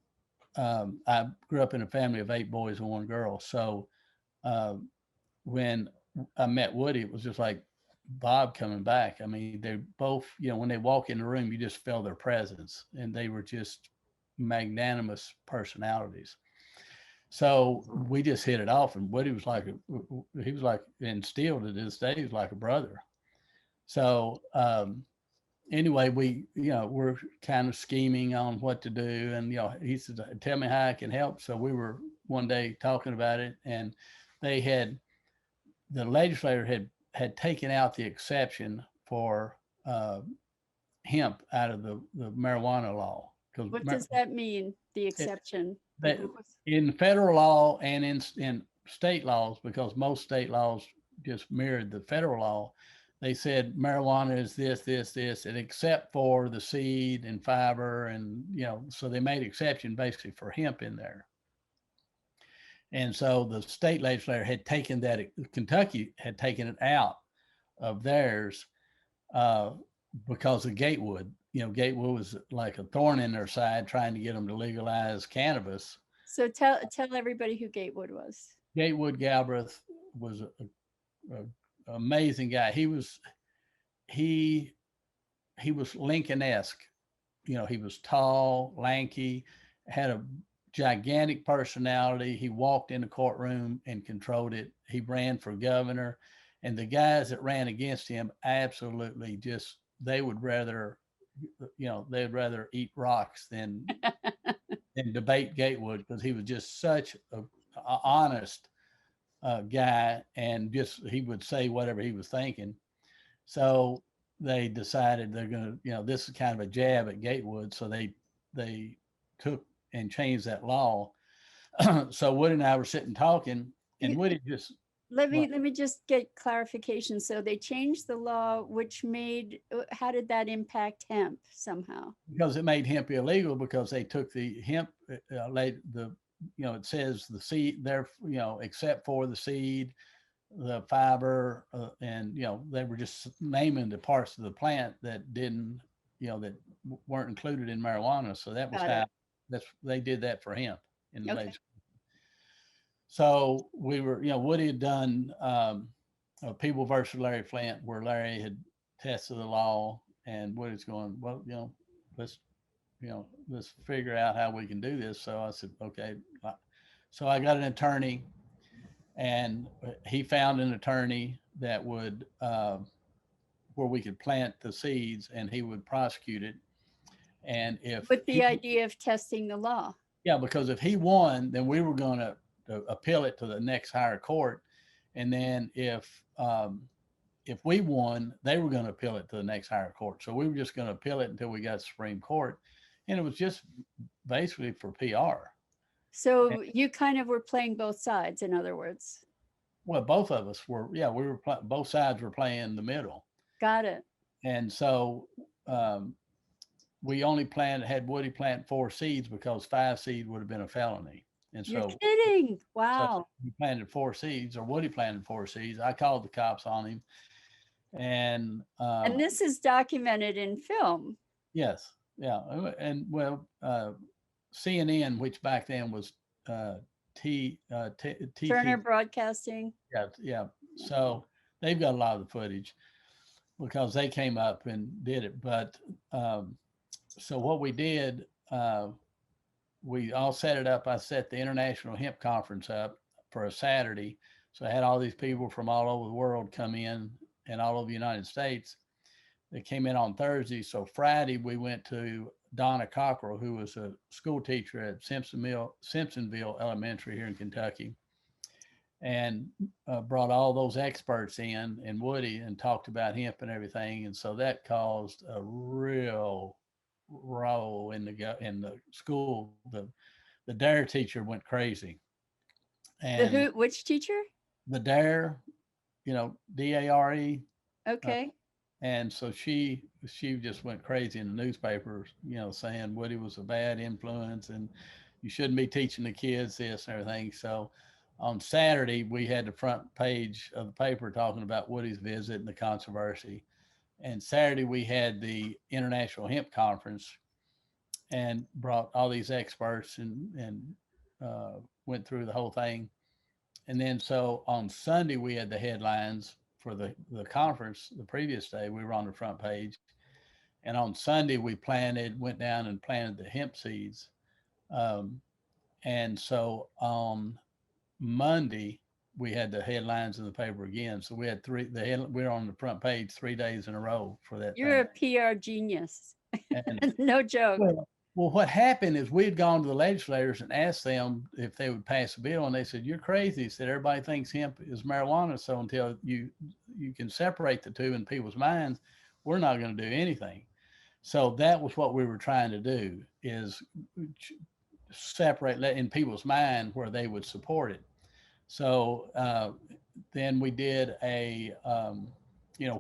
Speaker 3: I grew up in a family of 8 boys and 1 girl. So uh, when I met Woody, it was just like Bob coming back. I mean, they both, when they walk in the room, you just feel their presence, and they were just magnanimous personalities. So we just hit it off, and Woody was like, and still to this day, he's like a brother. So anyway, we're kind of scheming on what to do, and he said, "Tell me how I can help." So we were one day talking about it, and they had the legislator had taken out the exception for hemp out of the marijuana law, because
Speaker 2: What does that mean? The exception?
Speaker 3: that in federal law and in state laws, because most state laws just mirrored the federal law, they said marijuana is this, and except for the seed and fiber, and so they made exception basically for hemp in there. And so the state legislature had taken that, Kentucky had taken it out of theirs uh, because of Gatewood. Gatewood was like a thorn in their side trying to get them to legalize cannabis.
Speaker 2: So tell everybody who Gatewood was.
Speaker 3: Gatewood Galbraith was a amazing guy. He was Lincoln-esque. He was tall, lanky, had a gigantic personality. He walked in the courtroom and controlled it. He ran for governor, and the guys that ran against him absolutely just, they'd rather eat rocks than debate Gatewood, because he was just such a honest guy, and just he would say whatever he was thinking. So they decided they're going to, this is kind of a jab at Gatewood. So they took and changed that law. So Woody and I were sitting talking, and Woody just
Speaker 2: let me just get clarification. So they changed the law, which made, how did that impact hemp somehow?
Speaker 3: Because it made hemp illegal, because they took the hemp, it says the seed there, except for the seed, the fiber, and they were just naming the parts of the plant that didn't, that weren't included in marijuana. So that was how they did that for hemp in the legislature. So we were, Woody had done People versus Larry Flint, where Larry had tested the law, and Woody's going, well, let's figure out how we can do this. So I said, okay. So I got an attorney, and he found an attorney that would, where we could plant the seeds, and he would prosecute it. And if
Speaker 2: with the idea of testing the law.
Speaker 3: Yeah, because if he won, then we were going to appeal it to the next higher court. And then if we won, they were going to appeal it to the next higher court. So we were just going to appeal it until we got Supreme Court. And it was just basically for PR.
Speaker 2: So you kind of were playing both sides, in other words.
Speaker 3: Well, both of us were, both sides were playing the middle.
Speaker 2: Got it.
Speaker 3: And so we only had Woody plant 4 seeds, because 5 seed would have been a felony. And so,
Speaker 2: you're kidding. Wow.
Speaker 3: So he planted 4 seeds, or Woody planted 4 seeds. I called the cops on him. And
Speaker 2: this is documented in film.
Speaker 3: Yes. Yeah. And well, CNN, which back then was
Speaker 2: Turner Broadcasting.
Speaker 3: Yeah. Yeah. So they've got a lot of the footage, because they came up and did it. But so what we did, we all set it up. I set the International Hemp Conference up for a Saturday. So I had all these people from all over the world come in, and all over the United States. They came in on Thursday. So Friday we went to Donna Cockrell, who was a school teacher at Simpsonville Elementary here in Kentucky, and brought all those experts in, and Woody, and talked about hemp and everything. And so that caused a real row in the school. The DARE teacher went crazy.
Speaker 2: And which teacher?
Speaker 3: The DARE, DARE.
Speaker 2: Okay.
Speaker 3: And so she just went crazy in the newspapers, saying Woody was a bad influence, and you shouldn't be teaching the kids this and everything. So On Saturday, we had the front page of the paper talking about Woody's visit and the controversy. And Saturday, we had the International Hemp Conference and brought all these experts and went through the whole thing. And then so on Sunday, we had the headlines for the conference the previous day. We were on the front page. And on Sunday, we went down and planted the hemp seeds. Um, and so on Monday, we had the headlines in the paper again. So we had we were on the front page 3 days in a row for that
Speaker 2: You're
Speaker 3: thing.
Speaker 2: a PR genius.
Speaker 3: And
Speaker 2: No joke.
Speaker 3: well, what happened is we'd gone to the legislators and asked them if they would pass a bill, and they said, "You're crazy." They said, "Everybody thinks hemp is marijuana, so until you can separate the two in people's minds, we're not going to do anything." So that was what we were trying to do, is separate in people's mind where they would support it. So then we did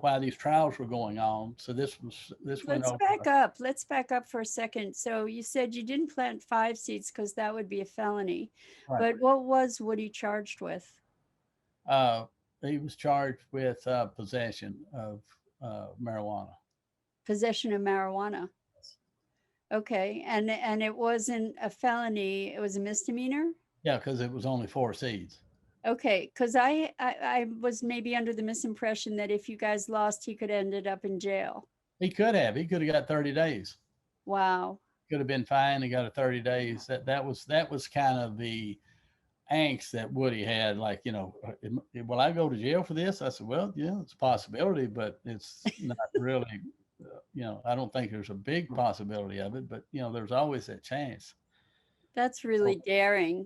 Speaker 3: while these trials were going on. So this went
Speaker 2: Let's
Speaker 3: over.
Speaker 2: back up. Let's back up for a second. So you said you didn't plant 5 seeds because that would be a felony.
Speaker 3: Right.
Speaker 2: But what was Woody charged with?
Speaker 3: He was charged with possession of marijuana.
Speaker 2: Possession of marijuana. Okay, and it wasn't a felony, it was a misdemeanor?
Speaker 3: Yeah, because it was only 4 seeds.
Speaker 2: Okay, because I was maybe under the misimpression that if you guys lost, he could have ended up in jail.
Speaker 3: He could have got 30 days.
Speaker 2: Wow.
Speaker 3: Could have been fined and got a 30 days. That was kind of the angst that Woody had. Like, will I go to jail for this? I said, well, yeah, it's a possibility, but it's not really. I don't think there's a big possibility of it, but there's always that chance.
Speaker 2: That's really daring.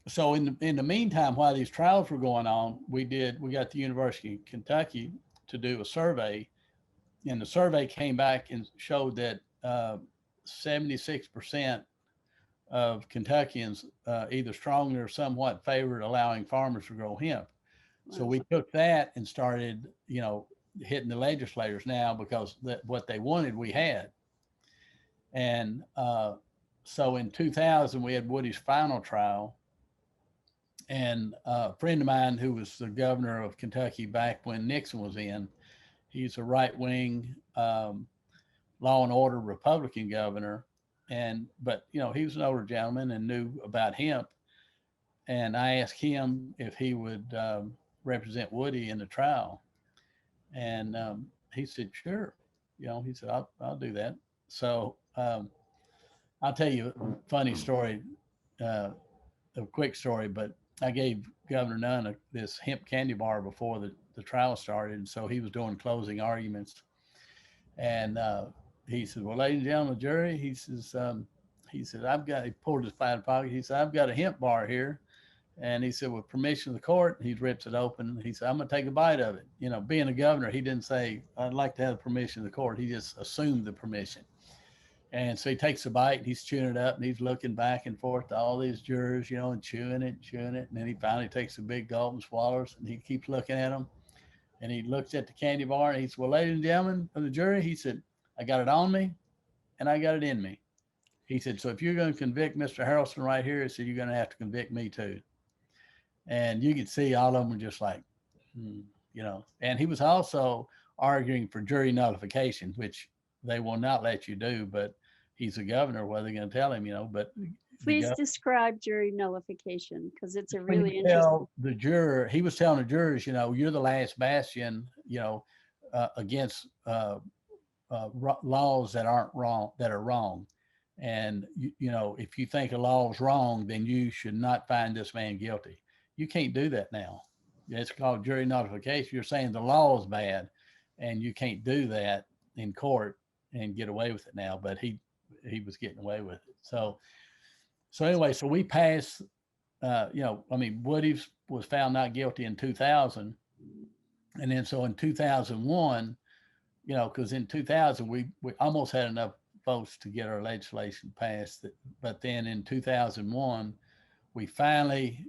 Speaker 3: So in the meantime, while these trials were going on, we got the University of Kentucky to do a survey, and the survey came back and showed that 76% of Kentuckians either strongly or somewhat favored allowing farmers to grow hemp. Wow. So we took that and started, hitting the legislators now, because what they wanted, we had. And so in 2000, we had Woody's final trial. And a friend of mine who was the governor of Kentucky back when Nixon was in, he's a right-wing law and order Republican governor. But he was an older gentleman and knew about hemp. And I asked him if he would represent Woody in the trial. And he said, sure. He said, I'll do that. So I'll tell you a funny story, a quick story, but I gave Governor Nunn this hemp candy bar before the trial started. And so he was doing closing arguments. And he said, well, ladies and gentlemen of the jury, he said, he pulled his side pocket. He said, I've got a hemp bar here. And he said, with permission of the court, he rips it open. He said, I'm going to take a bite of it. Being a governor, he didn't say, I'd like to have the permission of the court. He just assumed the permission. And so he takes a bite, and he's chewing it up, and he's looking back and forth to all these jurors, and chewing it. And then he finally takes a big gulp and swallows, and he keeps looking at them. And he looks at the candy bar, and he said, well, ladies and gentlemen of the jury, he said, I got it on me, and I got it in me. He said, so if you're going to convict Mr. Harrelson right here, he said, you're going to have to convict me too. And you could see all of them were just like, and he was also arguing for jury nullification, which they will not let you do, but he's a governor. What are they going to tell him, but
Speaker 2: please describe jury nullification, because it's a really interesting.
Speaker 3: The juror, he was telling the jurors, you're the last bastion, against laws that are wrong. And, if you think a law is wrong, then you should not find this man guilty. You can't do that now. It's called jury nullification. You're saying the law is bad, and you can't do that in court and get away with it now. But he was getting away with it. So anyway, so we passed. Woody was found not guilty in 2000, and then so in 2001, because in 2000 we almost had enough votes to get our legislation passed, but then in 2001, we finally,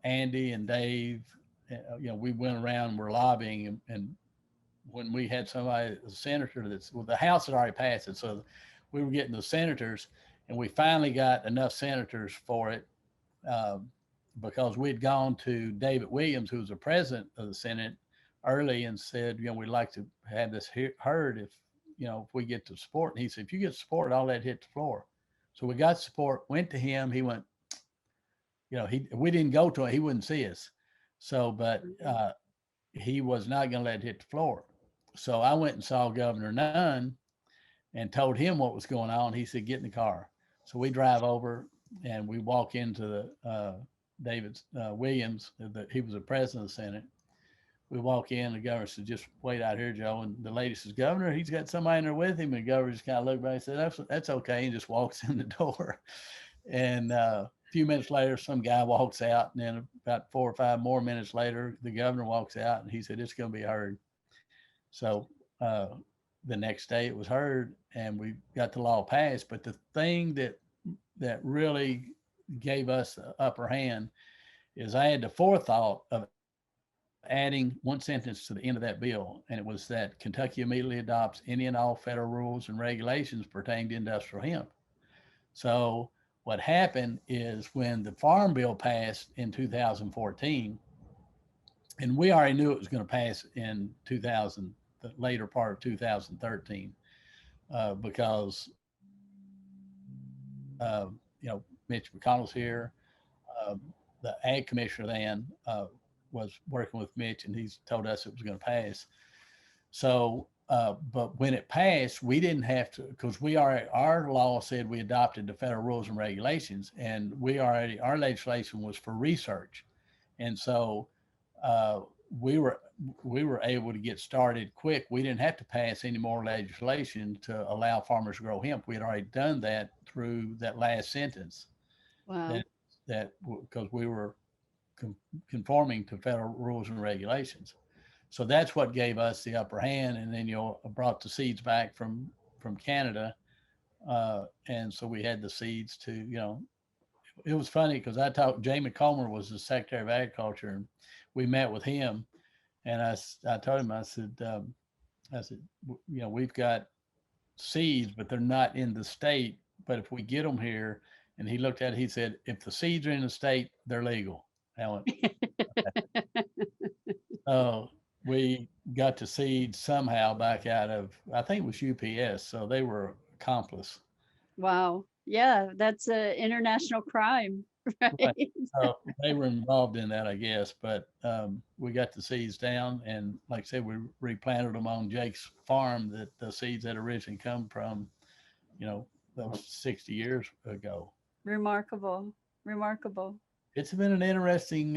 Speaker 3: Andy and Dave, we went around and were lobbying, and when we had somebody, a senator the House had already passed it, so we were getting the senators, and we finally got enough senators for it. because we'd gone to David Williams, who was the president of the Senate, early and said, we'd like to have this heard if, if we get the support. And he said, if you get support, I'll let it hit the floor. So we got support, went to him. He went, we didn't go to him. He wouldn't see us. So, but he was not going to let it hit the floor. So I went and saw Governor Nunn and told him what was going on. He said, get in the car. So we drive over and we walk into the David Williams. He was the president of the Senate. We walk in, the governor said, just wait out here, Joe. And the lady says, Governor, he's got somebody in there with him. And the governor just kind of looked back and said, that's okay. And just walks in the door. And a few minutes later, some guy walks out. And then about 4 or 5 more minutes later, the governor walks out and he said, it's going to be heard. So the next day it was heard and we got the law passed. But the thing that really gave us the upper hand is I had the forethought of adding one sentence to the end of that bill, and it was that Kentucky immediately adopts any and all federal rules and regulations pertaining to industrial hemp. So what happened is when the Farm Bill passed in 2014, and we already knew it was going to pass in the later part of 2013, because Mitch McConnell's here, the ag commissioner then was working with Mitch, and he's told us it was going to pass. So, but when it passed, we didn't have to, because our law said we adopted the federal rules and regulations, and our legislation was for research. And so we were able to get started quick. We didn't have to pass any more legislation to allow farmers to grow hemp. We had already done that through that last sentence.
Speaker 2: Wow.
Speaker 3: That because we were conforming to federal rules and regulations. So that's what gave us the upper hand. And then brought the seeds back from Canada, and so we had the seeds to it was funny because Jamie Comer was the Secretary of Agriculture, and we met with him, and I told him, I said we've got seeds, but they're not in the state, but if we get them here. And he looked at it, he said, if the seeds are in the state, they're legal. I went, okay. So we got the seeds somehow back out of, I think it was UPS. So they were accomplice.
Speaker 2: Wow. Yeah, that's an international crime, right?
Speaker 3: Right. So they were involved in that, I guess. But we got the seeds down. And like I said, we replanted them on Jake's farm that the seeds had originally come from, those 60 years ago.
Speaker 2: Remarkable.
Speaker 3: It's been an interesting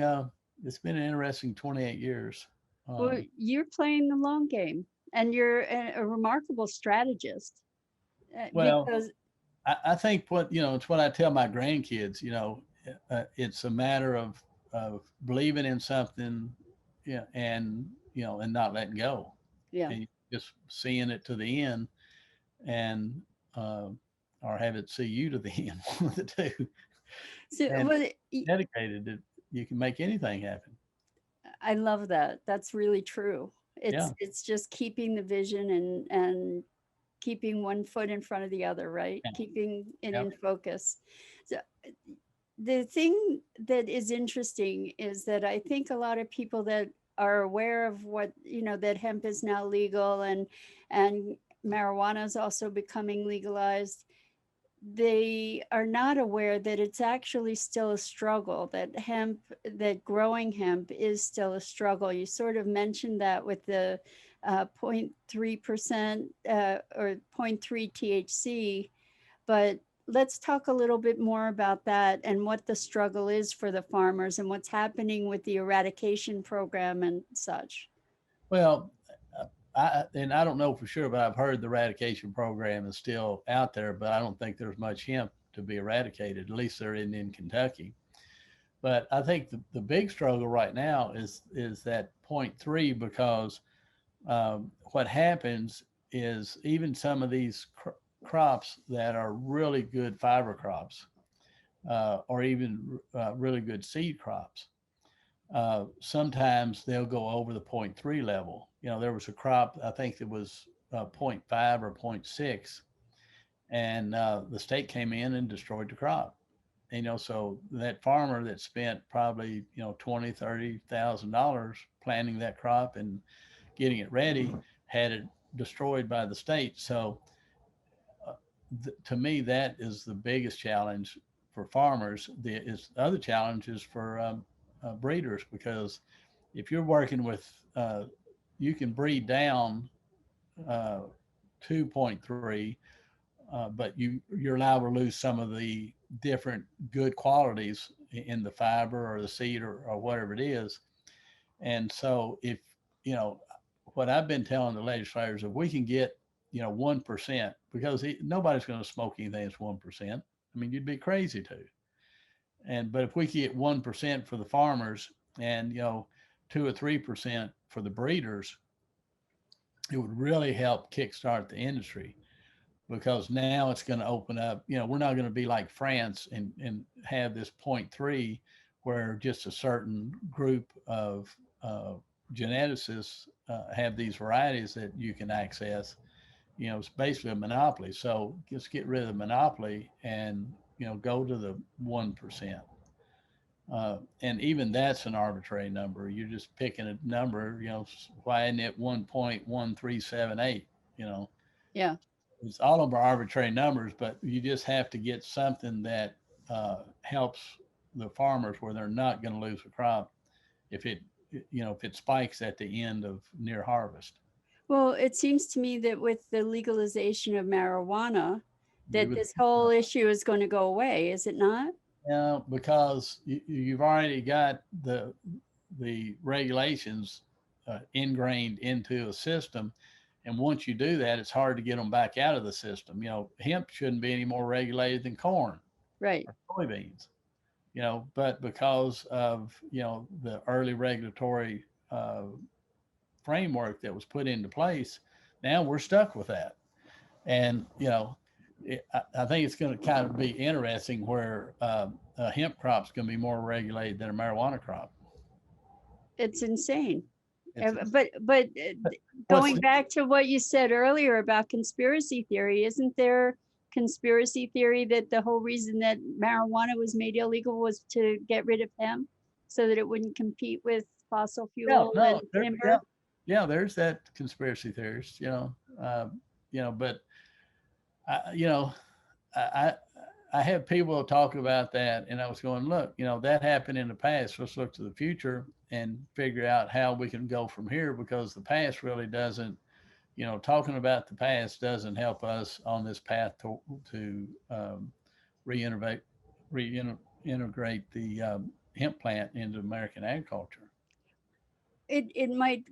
Speaker 3: 28 years.
Speaker 2: Well, you're playing the long game, and you're a remarkable strategist.
Speaker 3: Well,
Speaker 2: Because
Speaker 3: I think it's what I tell my grandkids. It's a matter of believing in something, and not letting go.
Speaker 2: yeah,
Speaker 3: And just seeing it to the end, and or have it see you to the end. One of the two.
Speaker 2: so
Speaker 3: And
Speaker 2: well,
Speaker 3: dedicated that you can make anything happen.
Speaker 2: I love that. That's really true. It's just keeping the vision and keeping one foot in front of the other, right?
Speaker 3: Yeah.
Speaker 2: Keeping it
Speaker 3: Yep.
Speaker 2: in focus. So the thing that is interesting is that I think a lot of people that are aware of what, that hemp is now legal and marijuana is also becoming legalized, they are not aware that it's actually still a struggle, that growing hemp is still a struggle. You sort of mentioned that with the 0.3% or 0.3 THC, but let's talk a little bit more about that and what the struggle is for the farmers and what's happening with the eradication program and such.
Speaker 3: Well, I don't know for sure, but I've heard the eradication program is still out there, but I don't think there's much hemp to be eradicated. At least there isn't in Kentucky. But I think the big struggle right now is that 0.3, because what happens is even some of these crops that are really good fiber crops, or even really good seed crops, sometimes they'll go over the 0.3 level. There was a crop, I think it was 0.5 or 0.6, and the state came in and destroyed the crop. so that farmer that spent probably, $20,000, $30,000 planting that crop and getting it ready had it destroyed by the state. So to me, that is the biggest challenge for farmers. The other challenge is for breeders, because if you're working with, you can breed down 2.3, but you're liable to lose some of the different good qualities in the fiber or the seed or whatever it is. And so if, you know, what I've been telling the legislators, if we can get, 1%, because nobody's going to smoke anything that's 1%. I mean, you'd be crazy to. But if we could get 1% for the farmers and, 2 or 3% for the breeders, it would really help kickstart the industry, because now it's going to open up. We're not going to be like France and have this 0.3 where just a certain group of geneticists have these varieties that you can access. It's basically a monopoly. So just get rid of the monopoly and, go to the 1%. And even that's an arbitrary number. You're just picking a number, why isn't it 1.1378,
Speaker 2: Yeah.
Speaker 3: It's all of our arbitrary numbers, but you just have to get something that helps the farmers where they're not going to lose a crop if it spikes at the end of near harvest.
Speaker 2: Well, it seems to me that with the legalization of marijuana, that
Speaker 3: would,
Speaker 2: this whole issue is going to go away, is it not?
Speaker 3: because you've already got the regulations ingrained into a system. And once you do that, it's hard to get them back out of the system. Hemp shouldn't be any more regulated than corn,
Speaker 2: right,
Speaker 3: or soybeans, but because of, the early regulatory framework that was put into place, now we're stuck with that. And, I think it's going to kind of be interesting where a hemp crop is going to be more regulated than a marijuana crop.
Speaker 2: It's insane.
Speaker 3: It's,
Speaker 2: but going back to what you said earlier about conspiracy theory, isn't there conspiracy theory that the whole reason that marijuana was made illegal was to get rid of hemp so that it wouldn't compete with fossil fuel and timber?
Speaker 3: There's that conspiracy theorist, but I have people talk about that, and I was going, look, that happened in the past. Let's look to the future and figure out how we can go from here, because the past really doesn't, talking about the past doesn't help us on this path to reintegrate the hemp plant into American agriculture.
Speaker 2: It might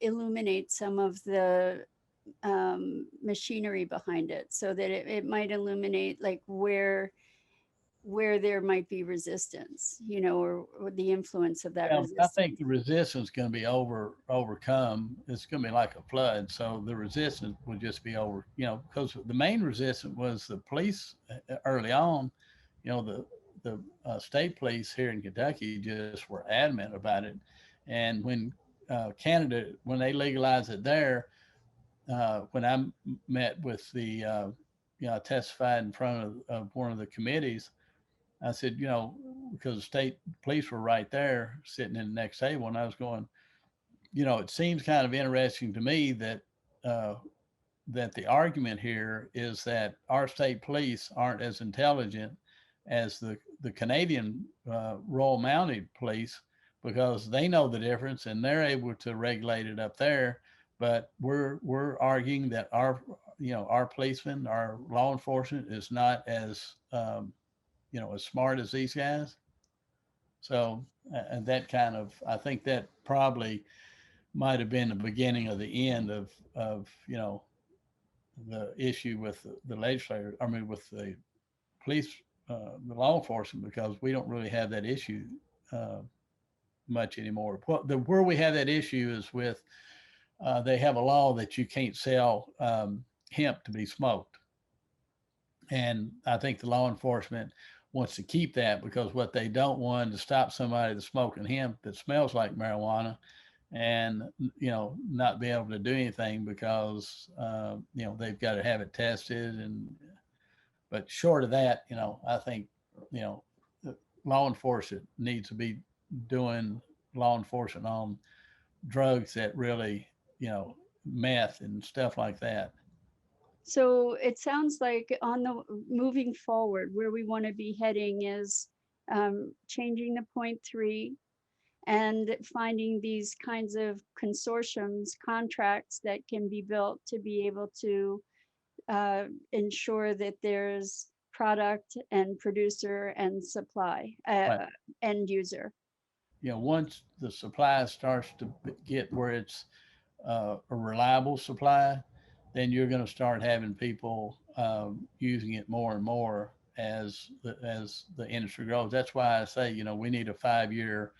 Speaker 2: illuminate some of the machinery behind it, so that it might illuminate like where there might be resistance, or the influence of that resistance.
Speaker 3: I think the resistance is going to be overcome. It's going to be like a flood. So the resistance will just be over, because the main resistance was the police early on. The state police here in Kentucky just were adamant about it. And when Canada, when they legalized it there, when I met with the, I testified in front of one of the committees, I said, because the state police were right there sitting in the next table, and I was going, it seems kind of interesting to me that that the argument here is that our state police aren't as intelligent as the Canadian Royal Mounted Police, because they know the difference and they're able to regulate it up there. But we're arguing that our policemen, our law enforcement is not as as smart as these guys. So, and that kind of, I think that probably might have been the beginning of the end of the issue with the legislator. I mean, with the police, the law enforcement, because we don't really have that issue much anymore. Where we have that issue is with they have a law that you can't sell hemp to be smoked, and I think the law enforcement wants to keep that, because what they don't want to stop somebody that's smoking hemp that smells like marijuana and not be able to do anything because they've got to have it tested, and But short of that, I think, the law enforcement needs to be doing law enforcement on drugs that really, meth and stuff like that.
Speaker 2: So it sounds like on the moving forward, where we want to be heading is changing the point three and finding these kinds of consortiums, contracts that can be built to be able to ensure that there's product and producer and supply,
Speaker 3: Right.
Speaker 2: end user.
Speaker 3: Once the supply starts to get where it's a reliable supply, then you're going to start having people using it more and more as the industry grows. That's why I say, we need a 5-year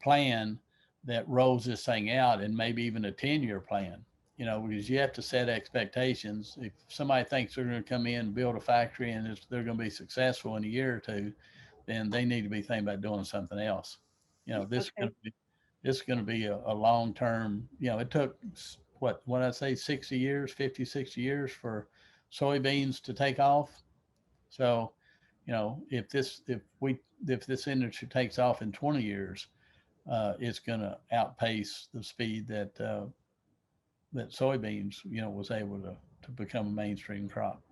Speaker 3: plan that rolls this thing out, and maybe even a 10-year plan. Because you have to set expectations. If somebody thinks they're going to come in and build a factory and they're going to be successful in a year or two, then they need to be thinking about doing something else. This is going
Speaker 2: Okay.
Speaker 3: to be this is going to be a long term. It took what I say 60 years, 50, 60 years for soybeans to take off. So, if this industry takes off in 20 years, it's going to outpace the speed that soybeans, was able to become a mainstream crop.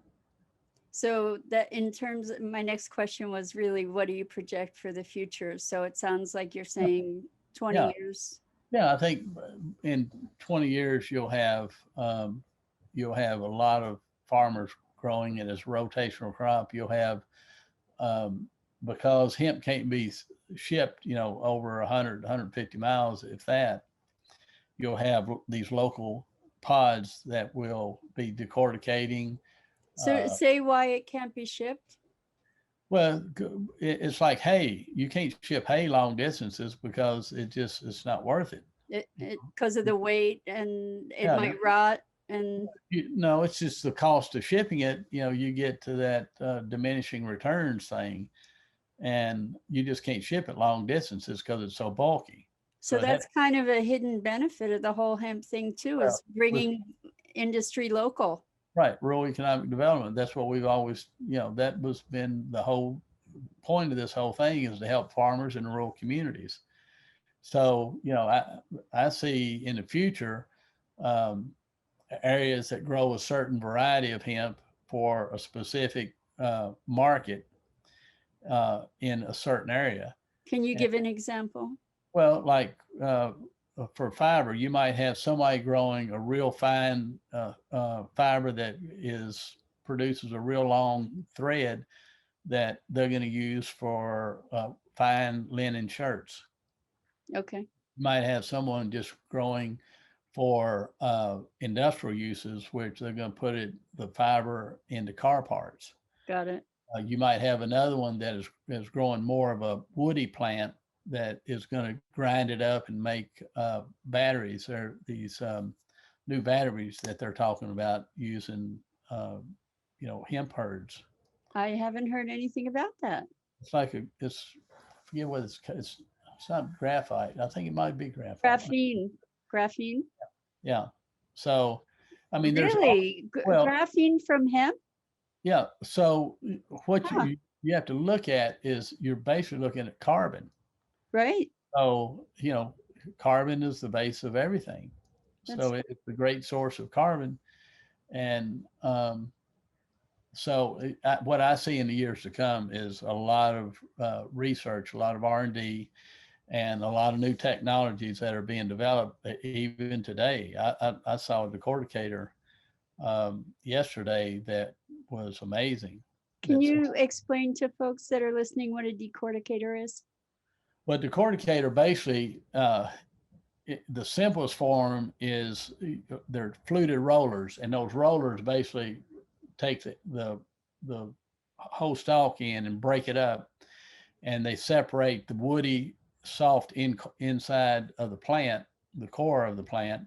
Speaker 2: So that in terms of my next question was really, what do you project for the future? So it sounds like you're saying 20
Speaker 3: Yeah,
Speaker 2: years.
Speaker 3: yeah. I think in 20 years you'll have a lot of farmers growing it as a rotational crop. You'll have because hemp can't be shipped, over 100, 150 miles, if that. You'll have these local pods that will be decorticating.
Speaker 2: So say why it can't be shipped.
Speaker 3: Well, it's like hay. You can't ship hay long distances because it's not worth it.
Speaker 2: Because of the weight and it
Speaker 3: Yeah,
Speaker 2: might rot and
Speaker 3: no, it's just the cost of shipping it. You get to that diminishing returns thing, and you just can't ship it long distances because it's so bulky. So
Speaker 2: so
Speaker 3: it has,
Speaker 2: that's kind of a hidden benefit of the whole hemp thing too,
Speaker 3: well,
Speaker 2: is bringing industry local.
Speaker 3: right, rural economic development. That's what we've always, that was been the whole point of this whole thing, is to help farmers in rural communities. So, I see in the future um, areas that grow a certain variety of hemp for a specific market in a certain area.
Speaker 2: Can you
Speaker 3: And,
Speaker 2: give an example?
Speaker 3: well, like for fiber, you might have somebody growing a real fine fiber that produces a real long thread that they're going to use for fine linen shirts.
Speaker 2: Okay,
Speaker 3: You might have someone just growing for industrial uses, which they're going to put the fiber into car parts.
Speaker 2: got it.
Speaker 3: You might have another one that is growing more of a woody plant that is going to grind it up and make batteries. There are these new batteries that they're talking about using, hemp herds.
Speaker 2: I haven't heard anything about that.
Speaker 3: It's like I forget what it's not graphite. I think it might be graphite.
Speaker 2: Graphene.
Speaker 3: Yeah. So, I mean,
Speaker 2: Really?
Speaker 3: well,
Speaker 2: Graphene from hemp?
Speaker 3: yeah. So what
Speaker 2: Huh,
Speaker 3: you have to look at is you're basically looking at carbon.
Speaker 2: right.
Speaker 3: So, carbon is the base of everything.
Speaker 2: That's
Speaker 3: So it's a great source of carbon. And so what I see in the years to come is a lot of research, a lot of R&D, and a lot of new technologies that are being developed even today. I saw a decorticator yesterday that was amazing.
Speaker 2: Can
Speaker 3: That's
Speaker 2: you explain to folks that are listening what a decorticator is?
Speaker 3: But decorticator basically, the simplest form is they're fluted rollers, and those rollers basically take the whole stalk in and break it up, and they separate the woody, soft inside of the plant, the core of the plant,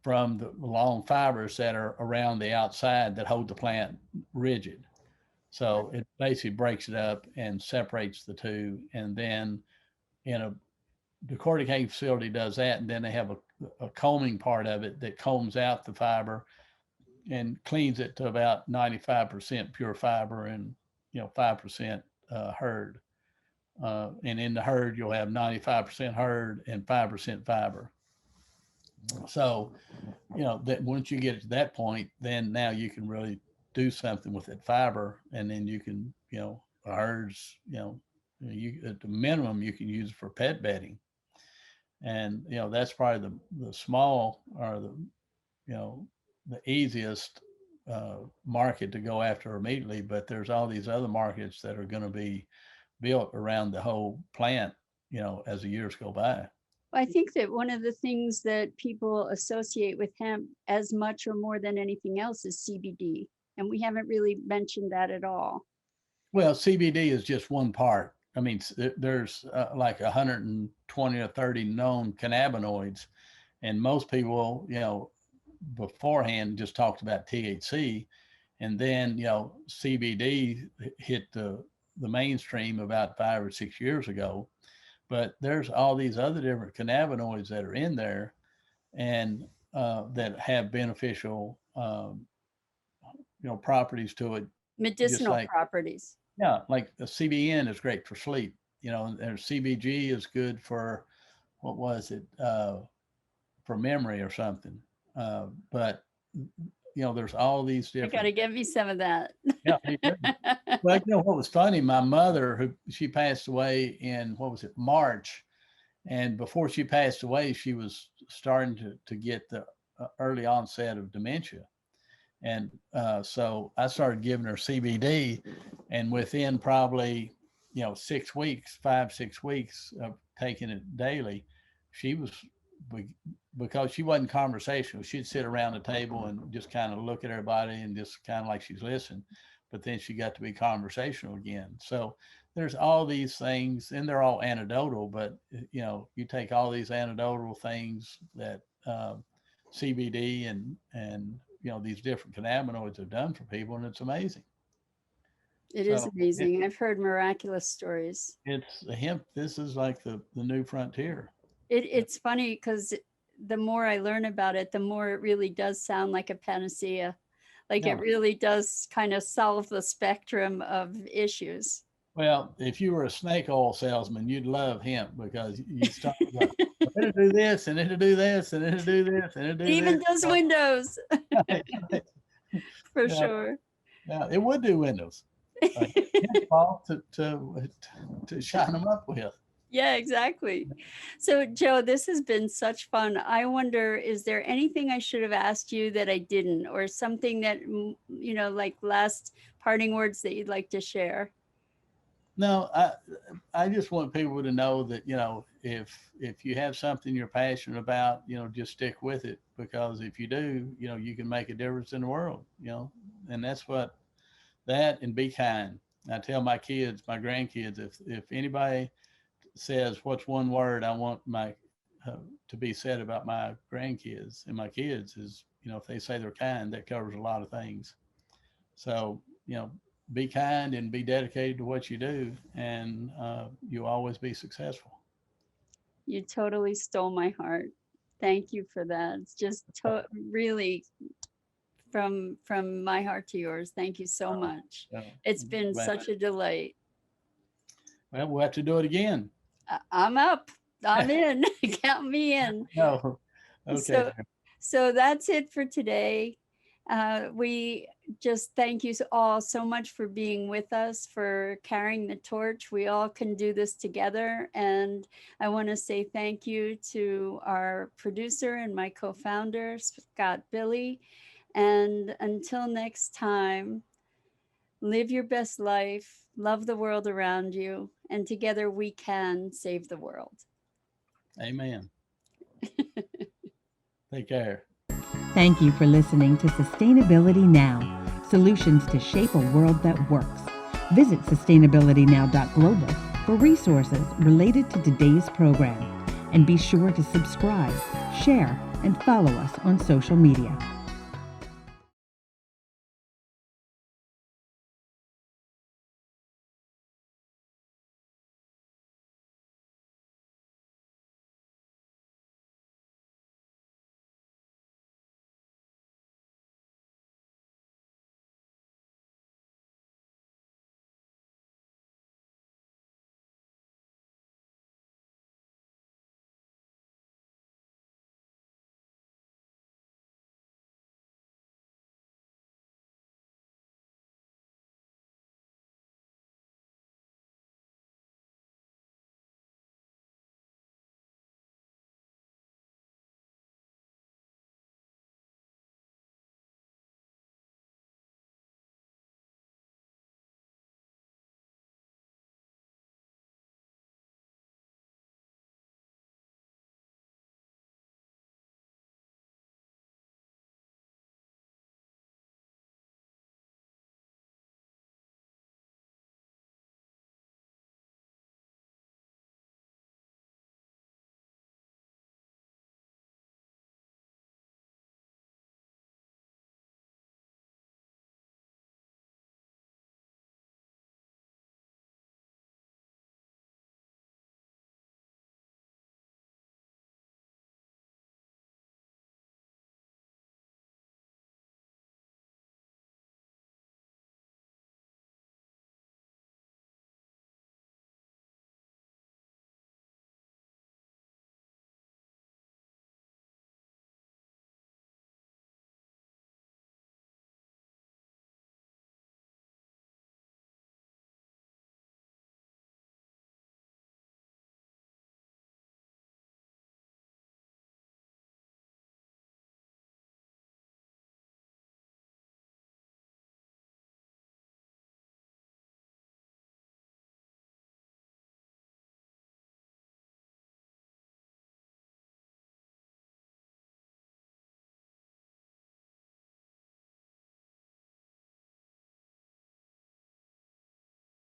Speaker 3: from the long fibers that are around the outside that hold the plant rigid. So it basically breaks it up and separates the two, and then in a decorticating facility does that, and then they have a combing part of it that combs out the fiber and cleans it to about 95% pure fiber and 5% herd. And in the herd, you'll have 95% herd and 5% fiber. So, that once you get to that point, then now you can really do something with that fiber, and then you can, herds, you at the minimum you can use it for pet bedding, and that's probably the small or the easiest market to go after immediately. But there's all these other markets that are going to be built around the whole plant, as the years go by.
Speaker 2: I think that one of the things that people associate with hemp as much or more than anything else is CBD. And we haven't really mentioned that at all.
Speaker 3: Well, CBD is just one part. I mean, there's like 120 or 30 known cannabinoids. And most people, beforehand just talked about THC. And then, CBD hit the mainstream about 5 or 6 years ago. But there's all these other different cannabinoids that are in there, and that have beneficial, properties to it.
Speaker 2: Medicinal properties.
Speaker 3: Yeah, like the CBN is great for sleep, and CBG is good for, what was it, for memory or something. But there's all these different.
Speaker 2: You got to get me some of that.
Speaker 3: Yeah. Well, what was funny, my mother, she passed away in, March. And before she passed away, she was starting to get the early onset of dementia. And so I started giving her CBD, and within probably, 6 weeks, 5-6 weeks of taking it daily, she was, because she wasn't conversational, she'd sit around the table and just kind of look at everybody and just kind of like she's listening. But then she got to be conversational again. So there's all these things, and they're all anecdotal, but you take all these anecdotal things that CBD and these different cannabinoids have done for people, and it's amazing.
Speaker 2: It is amazing. I've heard miraculous stories.
Speaker 3: It's the hemp. This is like the new frontier.
Speaker 2: It's funny because the more I learn about it, the more it really does sound like a panacea. Like it really does kind of solve the spectrum of issues.
Speaker 3: Well, if you were a snake oil salesman, you'd love hemp, because you start like, it'll do this, and it'll do this, and it'll do this, and it'll do
Speaker 2: it even
Speaker 3: this.
Speaker 2: does windows. For sure.
Speaker 3: Yeah, it would do windows. To shine them up with.
Speaker 2: Yeah, exactly. So, Joe, this has been such fun. I wonder, is there anything I should have asked you that I didn't, or something that, like last parting words that you'd like to share?
Speaker 3: No, I just want people to know that, if you have something you're passionate about, just stick with it, because if you do, you can make a difference in the world, and that's that, and be kind. I tell my kids, my grandkids, if anybody says, what's one word I want my to be said about my grandkids and my kids, is, if they say they're kind, that covers a lot of things. So, be kind and be dedicated to what you do, and you'll always be successful.
Speaker 2: You totally stole my heart. Thank you for that. It's just really from my heart to yours. Thank you so much. It's been such a delight.
Speaker 3: Well, we'll have to do it again.
Speaker 2: I'm up. I'm in. Count me in.
Speaker 3: No. Okay.
Speaker 2: So that's it for today. We just thank you all so much for being with us, for carrying the torch. We all can do this together. And I want to say thank you to our producer and my co-founder, Scott Billy. And until next time, live your best life, love the world around you, and together we can save the world.
Speaker 3: Amen. Take care.
Speaker 1: Thank you for listening to Sustainability Now, solutions to shape a world that works. Visit sustainabilitynow.global for resources related to today's program. And be sure to subscribe, share, and follow us on social media.